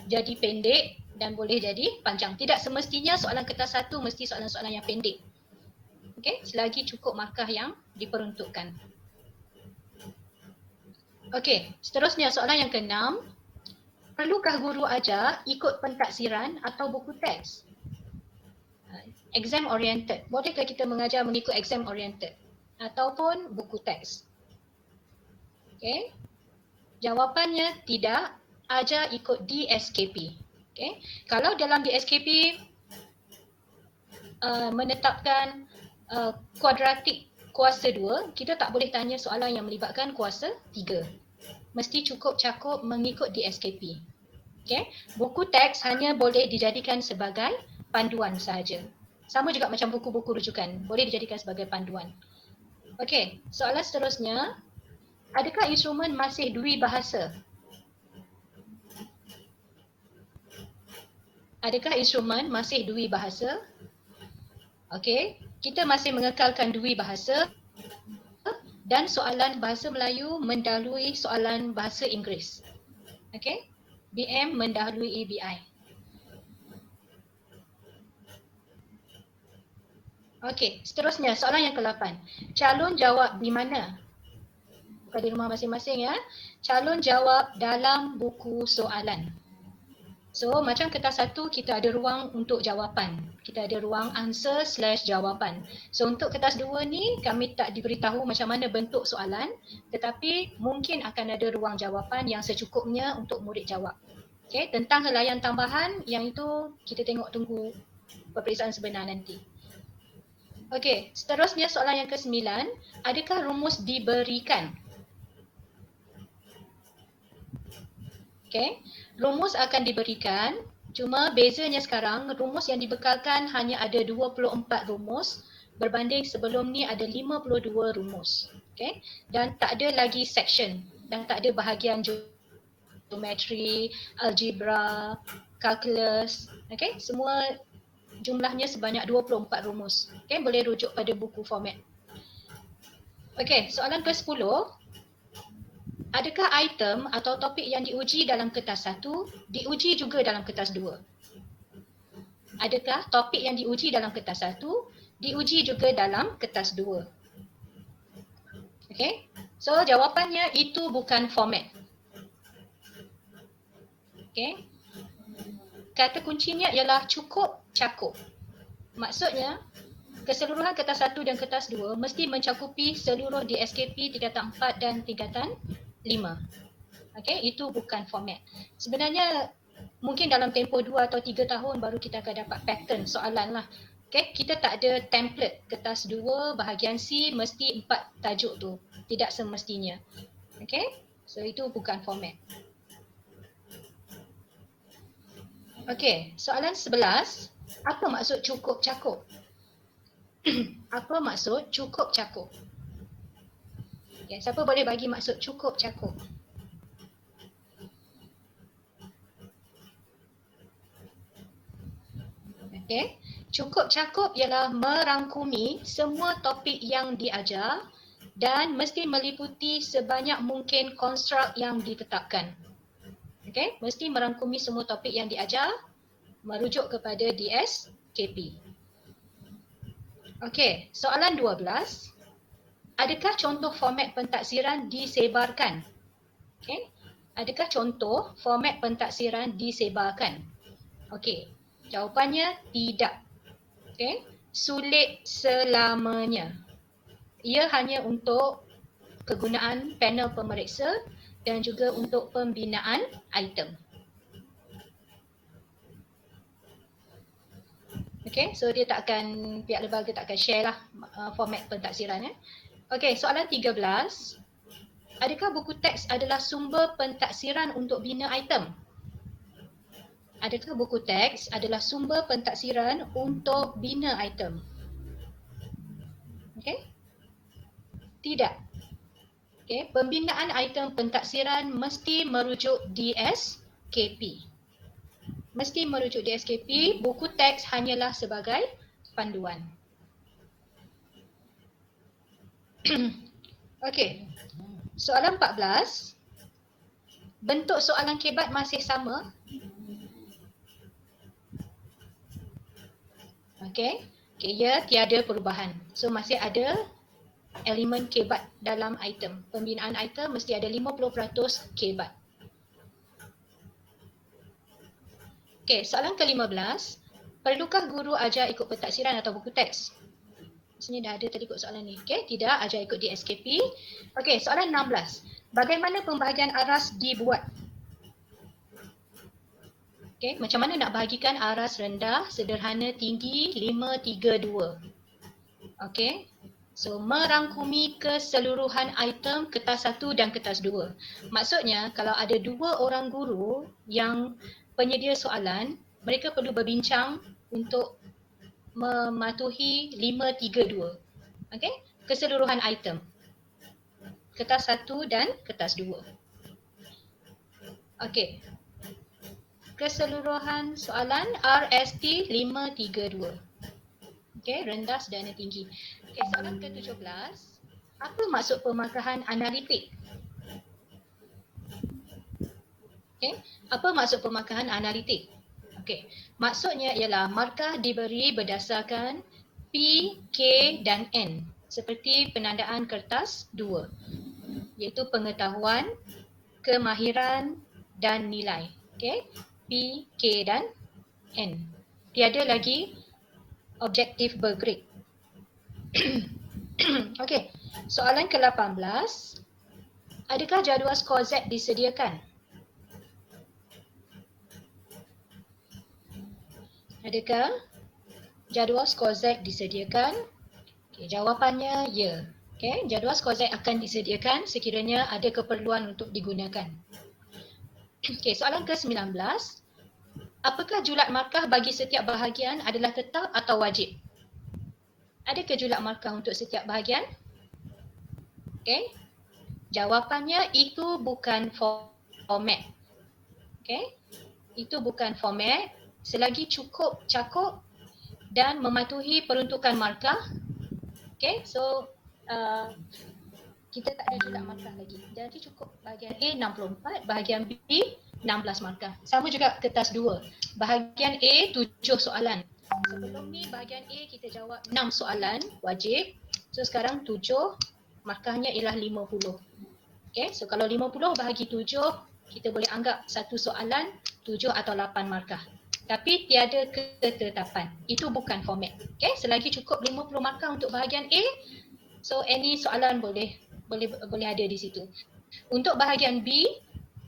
jadi pendek dan boleh jadi panjang. Tidak semestinya soalan kertas 1 mesti soalan-soalan yang pendek. Okey, selagi cukup markah yang diperuntukkan. Okey, seterusnya soalan yang keenam. Perlukah guru ajar ikut pentaksiran atau buku teks? Exam oriented. Bolehkah kita mengajar mengikut exam oriented ataupun buku teks? Okey. Jawapannya tidak, ajar ikut DSKP. Okay. Kalau dalam DSKP menetapkan kuadratik kuasa 2, kita tak boleh tanya soalan yang melibatkan kuasa 3. Mesti cukup cakup mengikut DSKP. Okay. Buku teks hanya boleh dijadikan sebagai panduan sahaja. Sama juga macam buku-buku rujukan, boleh dijadikan sebagai panduan. Okey, soalan seterusnya. Adakah instrumen masih dui bahasa? Adakah instrumen masih dui bahasa? Okey, kita masih mengekalkan dui bahasa dan soalan bahasa Melayu mendahului soalan bahasa Inggeris. Okey, BM mendahului ABI. Okey, seterusnya soalan yang ke-8. Calon jawab di mana? Di rumah masing-masing ya. Calon jawab dalam buku soalan. So macam kertas 1 kita ada ruang untuk jawapan. Kita ada ruang answer/jawapan. So untuk kertas 2 ni kami tak diberitahu macam mana bentuk soalan, tetapi mungkin akan ada ruang jawapan yang secukupnya untuk murid jawab. Okay, tentang helaian tambahan yang itu kita tunggu peperiksaan sebenar nanti. Okey, seterusnya soalan yang ke-9, adakah rumus diberikan? Okey, rumus akan diberikan, cuma bezanya sekarang rumus yang dibekalkan hanya ada 24 rumus berbanding sebelum ni ada 52 rumus. Okey, dan tak ada lagi section dan tak ada bahagian geometri, algebra, calculus. Okey, semua jumlahnya sebanyak 24 rumus. Okey, boleh rujuk pada buku format. Okey, soalan ke-10. Adakah item atau topik yang diuji dalam kertas 1 diuji juga dalam kertas 2? Adakah topik yang diuji dalam kertas 1 diuji juga dalam kertas 2? Okey, so jawapannya itu bukan format. Okey, kata kuncinya ialah cukup cakup. Maksudnya, keseluruhan kertas 1 dan kertas 2 mesti mencakupi seluruh DSKP tingkatan 4 dan tingkatan 5. Okey, itu bukan format. Sebenarnya mungkin dalam tempoh 2 atau 3 tahun baru kita akan dapat pattern soalan lah. Okey, kita tak ada template kertas 2 bahagian C mesti 4 tajuk tu. Tidak semestinya. Okey, so itu bukan format. Okey, soalan 11. Apa maksud cukup cakup? Apa maksud cukup cakup? Okay, siapa boleh bagi maksud cukup cakup? Okay, cukup cakup ialah merangkumi semua topik yang diajar dan mesti meliputi sebanyak mungkin konstruk yang ditetapkan. Okay, mesti merangkumi semua topik yang diajar, merujuk kepada DSKP. Okey, soalan 12. Adakah contoh format pentaksiran disebarkan? Okey, adakah contoh format pentaksiran disebarkan? Okey, jawapannya tidak. Okey, sulit selamanya. Ia hanya untuk kegunaan panel pemeriksa dan juga untuk pembinaan item. Okay, so dia tak akan, pihak lembaga tak akan share lah format pentaksiran. Okay, soalan 13. Adakah buku teks adalah sumber pentaksiran untuk bina item? Adakah buku teks adalah sumber pentaksiran untuk bina item? Okay? Tidak. Okay, pembinaan item pentaksiran mesti merujuk DSKP. Mesti merujuk DSKP, buku teks hanyalah sebagai panduan. Okey, soalan 14. Bentuk soalan kebat masih sama. Okey, ia tiada perubahan. So masih ada elemen kebat dalam item. Pembinaan item mesti ada 50% kebat. Okey, soalan ke-15. Perlukah guru ajar ikut pentaksiran atau buku teks? Maksudnya dah ada tadi ikut soalan ni. Okey, tidak, ajar ikut DSKP. Okey, soalan 16. Bagaimana pembahagian aras dibuat? Okey, macam mana nak bahagikan aras rendah, sederhana, tinggi, 5, 3, 2. Okey. So, merangkumi keseluruhan item kertas 1 dan kertas 2. Maksudnya, kalau ada 2 orang guru yang penyedia soalan, mereka perlu berbincang untuk mematuhi 5, 3, 2. Okey, keseluruhan item. Kertas 1 dan kertas 2. Okey. Keseluruhan soalan RST 5, 3, 2. Okey, rendah, sederhana, tinggi. Okey, soalan ke-17. Apa maksud pemarkahan analitik? Okey, apa maksud pemarkahan analitik? Okey, maksudnya ialah markah diberi berdasarkan P, K dan N seperti penandaan kertas 2, iaitu pengetahuan, kemahiran dan nilai. Okey, P, K dan N. Tiada lagi objektif bergrade. Okey, soalan ke-18. Adakah jadual skor Z disediakan? Adakah jadual skor Z disediakan? Okay, jawapannya ya. Okay, jadual skor Z akan disediakan sekiranya ada keperluan untuk digunakan. Okay, soalan ke-19. Apakah julat markah bagi setiap bahagian adalah tetap atau wajib? Adakah julat markah untuk setiap bahagian? Okay, jawapannya itu bukan format. Okay, itu bukan format. Selagi cukup cakup dan mematuhi peruntukan markah. Okay, so kita tak ada julat markah lagi. Jadi cukup bahagian A 64, bahagian B 16 markah. Sama juga kertas 2. Bahagian A 7 soalan. Sebelum ni bahagian A kita jawab 6 soalan wajib. So sekarang 7, markahnya ialah 50. Okay, so kalau 50 bahagi 7, kita boleh anggap satu soalan 7 atau 8 markah. Tapi tiada ketetapan. Itu bukan format. Okay, selagi cukup 50 markah untuk bahagian A, so any soalan boleh ada di situ. Untuk bahagian B,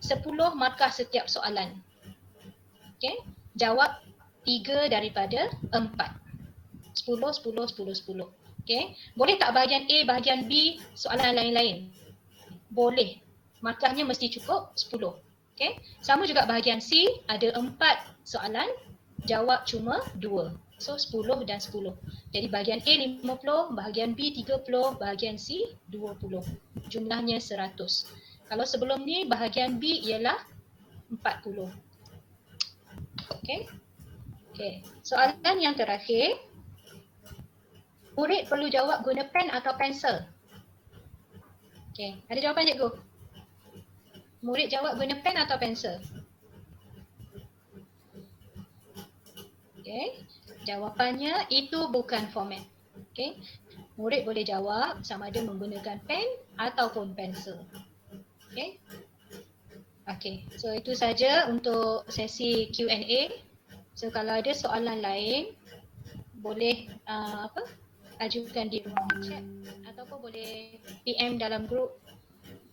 10 markah setiap soalan. Okay, jawab 3 daripada 4. 10, 10, 10, 10. Okay, boleh tak bahagian A, bahagian B, soalan lain-lain? Boleh. Markahnya mesti cukup 10. Okay, sama juga bahagian C, ada 4 soalan, jawab cuma 2. So 10 dan 10. Jadi bahagian A 50, bahagian B 30, bahagian C 20. Jumlahnya 100. Kalau sebelum ni bahagian B ialah 40. Okay. Okay. Soalan yang terakhir. Murid perlu jawab guna pen atau pensel? Okay. Ada jawapan cikgu? Murid jawab guna pen atau pensel? Okay. Jawapannya itu bukan format. Okay. Murid boleh jawab sama ada menggunakan pen ataupun pensel. Okay. Okay. So itu saja untuk sesi Q&A. So kalau ada soalan lain, boleh ajukan di ruang chat ataupun boleh PM dalam grup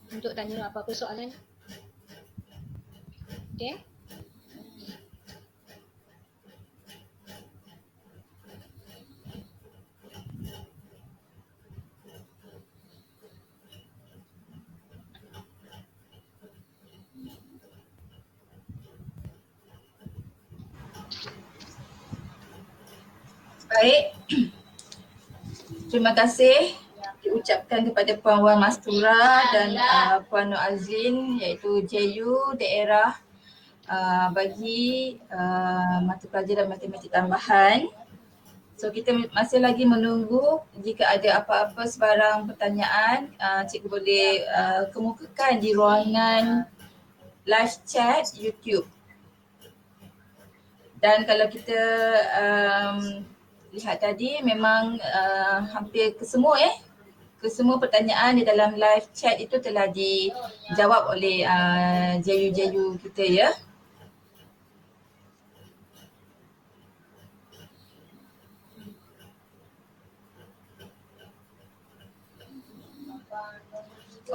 untuk tanya apa-apa soalan. Okay. Baik. Terima kasih diucapkan kepada Puan Wan Mastura dan Puan Nur Azlin, iaitu JU daerah bagi mata pelajaran matematik tambahan. So kita masih lagi menunggu. Jika ada apa-apa sebarang pertanyaan, cikgu boleh kemukakan di ruangan live chat YouTube. Dan kalau kita lihat tadi memang hampir kesemua pertanyaan di dalam live chat itu telah dijawab oleh JU kita ya.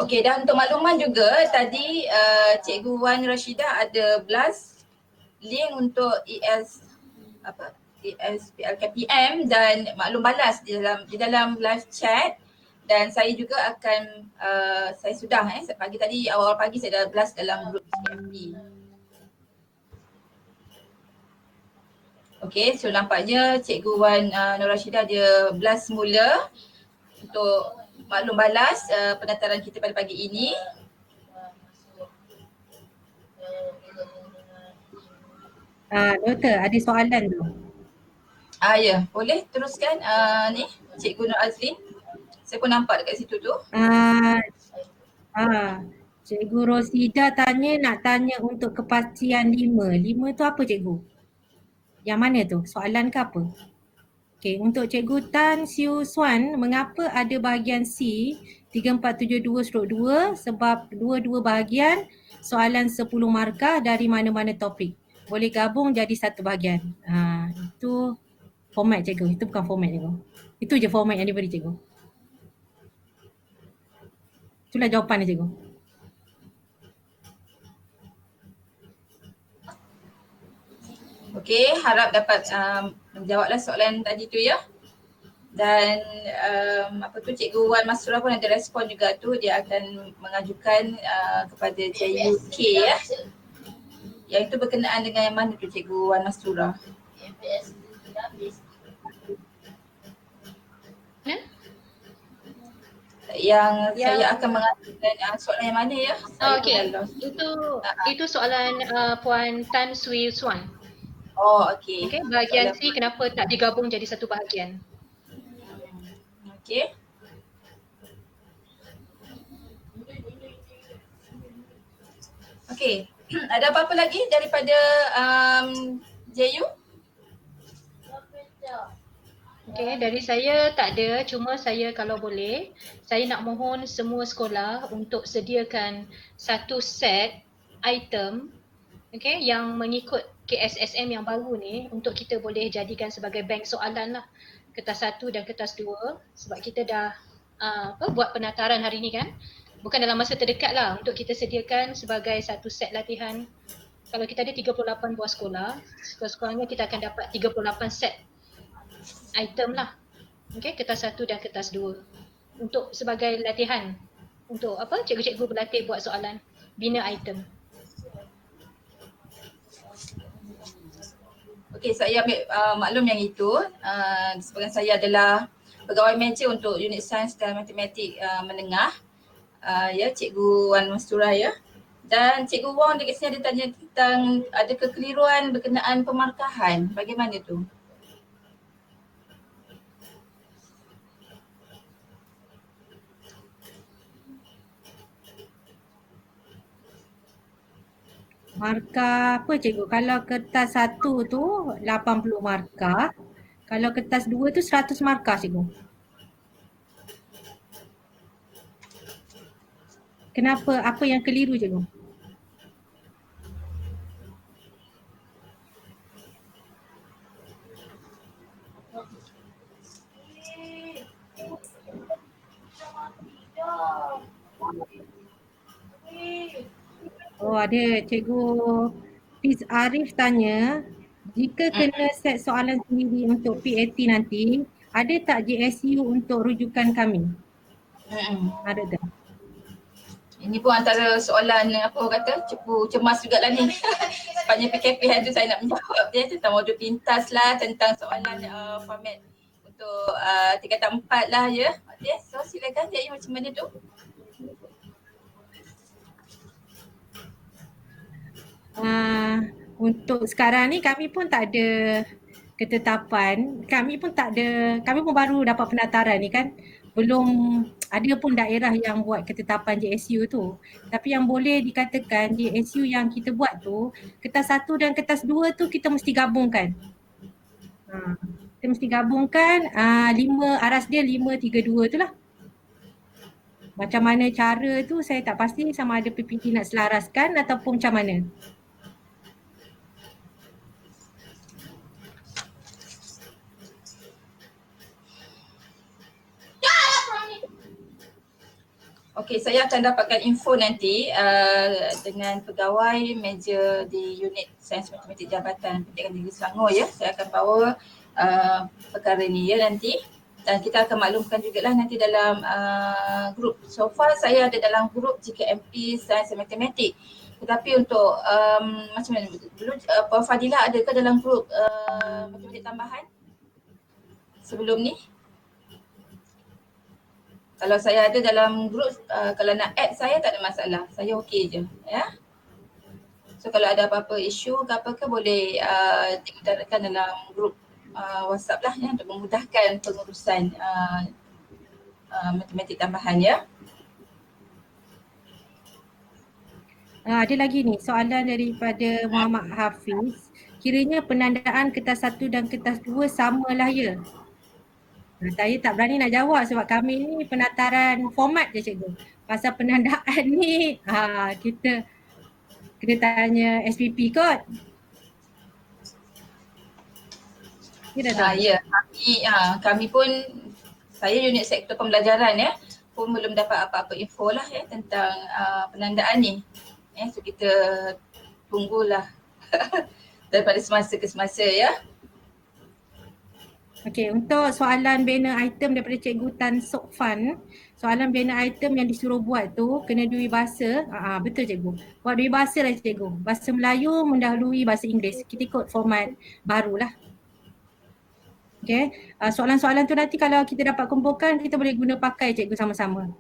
Okey, dan untuk makluman juga tadi Cikgu Wan Rashidah ada blast link untuk ESPLKPM dan maklum balas di dalam live chat, dan saya juga akan saya sudah pagi tadi awal pagi saya dah blast dalam grup CFP. Okey, so nampaknya Cikgu Wan Nur Rashidah dia blast semula untuk maklum balas pendaftaran kita pada pagi ini. Doktor, ada soalan tu. Ya, boleh teruskan ni Cikgu Nur Azlin. Saya pun nampak dekat situ tu. Cikgu Rosida nak tanya untuk kepastian 5. 5 tu apa cikgu? Yang mana tu? Soalan ke apa? Okey, untuk Cikgu Tan Siu Suan, mengapa ada bahagian C 3472/2 sebab dua-dua bahagian soalan 10 markah dari mana-mana topik. Boleh gabung jadi satu bahagian. Itu format cikgu. Itu bukan format cikgu. Itu je format yang diberi cikgu. Itulah jawapan dia cikgu. Okey, harap dapat menjawablah soalan tadi tu ya. Dan Cikgu Wan Masrurah pun ada respon juga tu, dia akan mengajukan kepada JUK ya. Yang itu berkenaan dengan yang mana tu Cikgu Wan Masrurah? Yang saya akan mengajukan soalan yang mana ya? Okey, itu soalan Puan Tan Swi Suan. Oh okey. Okey, bahagian C kenapa tak digabung jadi satu bahagian? Okey. Okey, ada apa-apa lagi daripada JU? Okey, dari saya tak ada, cuma saya kalau boleh, saya nak mohon semua sekolah untuk sediakan satu set item yang mengikut KSSM yang baru ni untuk kita boleh jadikan sebagai bank soalan lah, kertas 1 dan kertas 2, sebab kita dah buat penataran hari ni kan. Bukan dalam masa terdekat lah, untuk kita sediakan sebagai satu set latihan. Kalau kita ada 38 buah sekolah, sekurang-kurangnya kita akan dapat 38 set item lah. Kertas 1 dan kertas 2 untuk sebagai latihan untuk cikgu-cikgu berlatih buat soalan bina item. Okey, saya ambil maklum yang itu. Sebagai saya adalah pegawai meja untuk unit sains dan matematik menengah. Ya, Cikgu Wan Masrurah ya. Dan Cikgu Wong dekat sini ada tanya tentang ada kekeliruan berkenaan pemarkahan. Bagaimana tu? Markah apa cikgu? Kalau kertas 1 tu 80 markah. Kalau kertas 2 tu 100 markah cikgu. Kenapa? Apa yang keliru cikgu? Oh ada cikgu Fiz Arif tanya, jika kena set soalan sendiri untuk PAT nanti, ada tak JSU untuk rujukan kami? Ada tak? Ini pun antara soalan apa orang kata cukup cemas jugalah ni. Sepanjang PKP hari tu saya nak menjawab dia tentang modul pintas lah, tentang soalan format untuk tingkatan 4 lah ya. Okay, so silakan Cik Yu macam mana tu? Untuk sekarang ni kami pun tak ada ketetapan, kami pun baru dapat penataran ni kan. Belum ada pun daerah yang buat ketetapan JSU tu. Tapi yang boleh dikatakan JSU yang kita buat tu, kertas 1 dan kertas 2 tu kita mesti gabungkan. Kita mesti gabungkan 5, aras dia 532 tu lah. Macam mana cara tu saya tak pasti, sama ada PPT nak selaraskan ataupun macam mana. Okey, saya akan dapatkan info nanti dengan pegawai meja di unit Sains Matematik Jabatan Pendidikan Negeri Selangor ya. Saya akan bawa perkara ni ya nanti, dan kita akan maklumkan jugalah nanti dalam grup. So far saya ada dalam grup JKMP Sains dan Matematik. Tetapi untuk macam mana dulu Puan Fadilah adakah dalam grup matematik tambahan sebelum ni? Kalau saya ada dalam grup, kalau nak add saya tak ada masalah. Saya okey je ya. So kalau ada apa-apa isu ke apa ke boleh diutarakan dalam grup WhatsApp lah ya, untuk memudahkan pengurusan matematik tambahan ya. Ada lagi ni soalan daripada Muhammad Hafiz. Kiranya penandaan kertas 1 dan kertas 2 samalah ya? Saya tak berani nak jawab sebab kami ni penataran format je cikgu. Pasal penandaan ni kita kena tanya SPP kot. Ya, kami pun, saya unit sektor pembelajaran ya, pun belum dapat apa-apa info lah ya tentang penandaan ni. So kita tunggulah daripada semasa ke semasa ya. Okey, untuk soalan banner item daripada Cikgu Tan Sok Fan, soalan banner item yang disuruh buat tu kena dui bahasa. Betul Cikgu. Buat dui bahasa lah Cikgu. Bahasa Melayu mendahului bahasa Inggeris. Kita ikut format barulah. Okey, soalan-soalan tu nanti kalau kita dapat kumpulkan kita boleh guna pakai Cikgu sama-sama.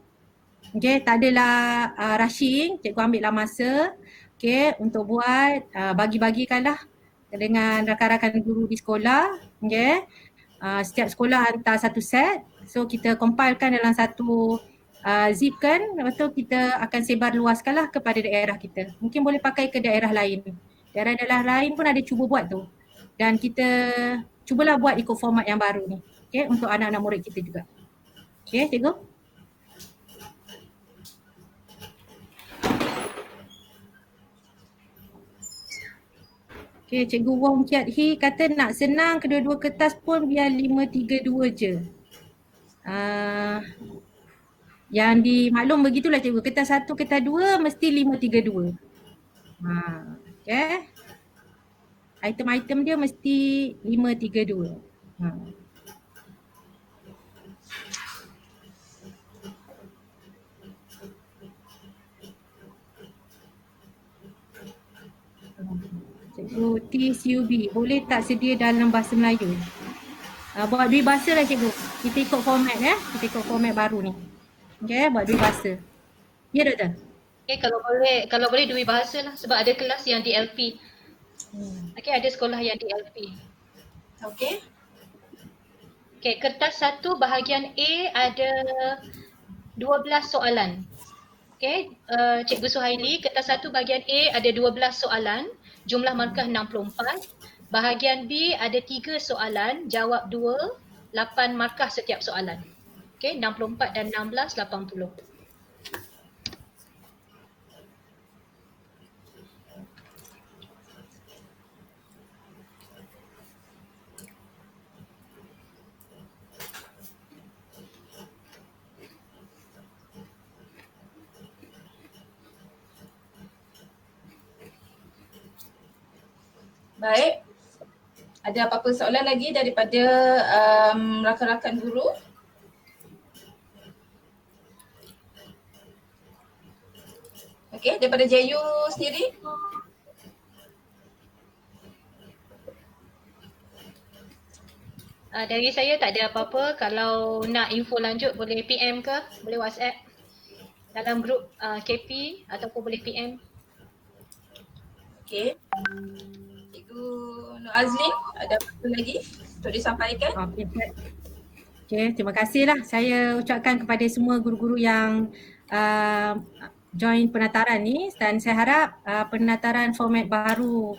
Okey, tak adalah rushing, Cikgu ambil lah masa. Okey, untuk buat bagi-bagikanlah dengan rakan-rakan guru di sekolah. Okey. Setiap sekolah hantar satu set, so kita compilekan dalam satu zipkan, lepas tu kita akan sebar luaskanlah kepada daerah kita. Mungkin boleh pakai ke daerah lain. Daerah-daerah lain pun ada cuba buat tu. Dan kita cubalah buat ikut format yang baru ni. Okay, untuk anak-anak murid kita juga. Okay, Cikgu. Okay, Cikgu Wong Kiat Hee kata nak senang kedua-dua kertas pun biar 532 je. Yang dimaklum begitulah Cikgu. Kertas 1, kertas 2 mesti 532. Okay. Item-item dia mesti 532. Cikgu TCUB, boleh tak sedia dalam bahasa Melayu? Buat dua bahasa lah Cikgu. Kita ikut format kita ikut format baru ni. Okay, buat dua bahasa. Ya Doktor? Okay, kalau boleh dua bahasa lah sebab ada kelas yang DLP. Okay, ada sekolah yang DLP. Okey. Okay, kertas 1 bahagian A ada 12 soalan. Okay, Cikgu Suhaili, kertas 1 bahagian A ada 12 soalan, jumlah markah 64. Bahagian B ada 3 soalan, jawab 2, 8 markah setiap soalan. Okay, 64 dan 16, 80. Baik. Ada apa-apa soalan lagi daripada rakan-rakan guru? Okey, daripada JU sendiri? Dari saya tak ada apa-apa. Kalau nak info lanjut boleh PM ke, boleh WhatsApp dalam grup KP ataupun boleh PM. Okey. Cikgu Nur Azlin, ada apa lagi untuk disampaikan? Okay, terima kasihlah saya ucapkan kepada semua guru-guru yang join penataran ni, dan saya harap penataran format baru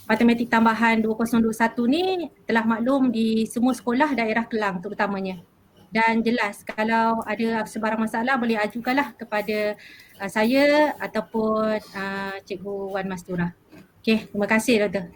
matematik tambahan 2021 ni telah maklum di semua sekolah daerah Kelang terutamanya. Dan jelas kalau ada sebarang masalah boleh ajukanlah kepada saya ataupun Cikgu Wan Mastura. Okey, terima kasih Doktor.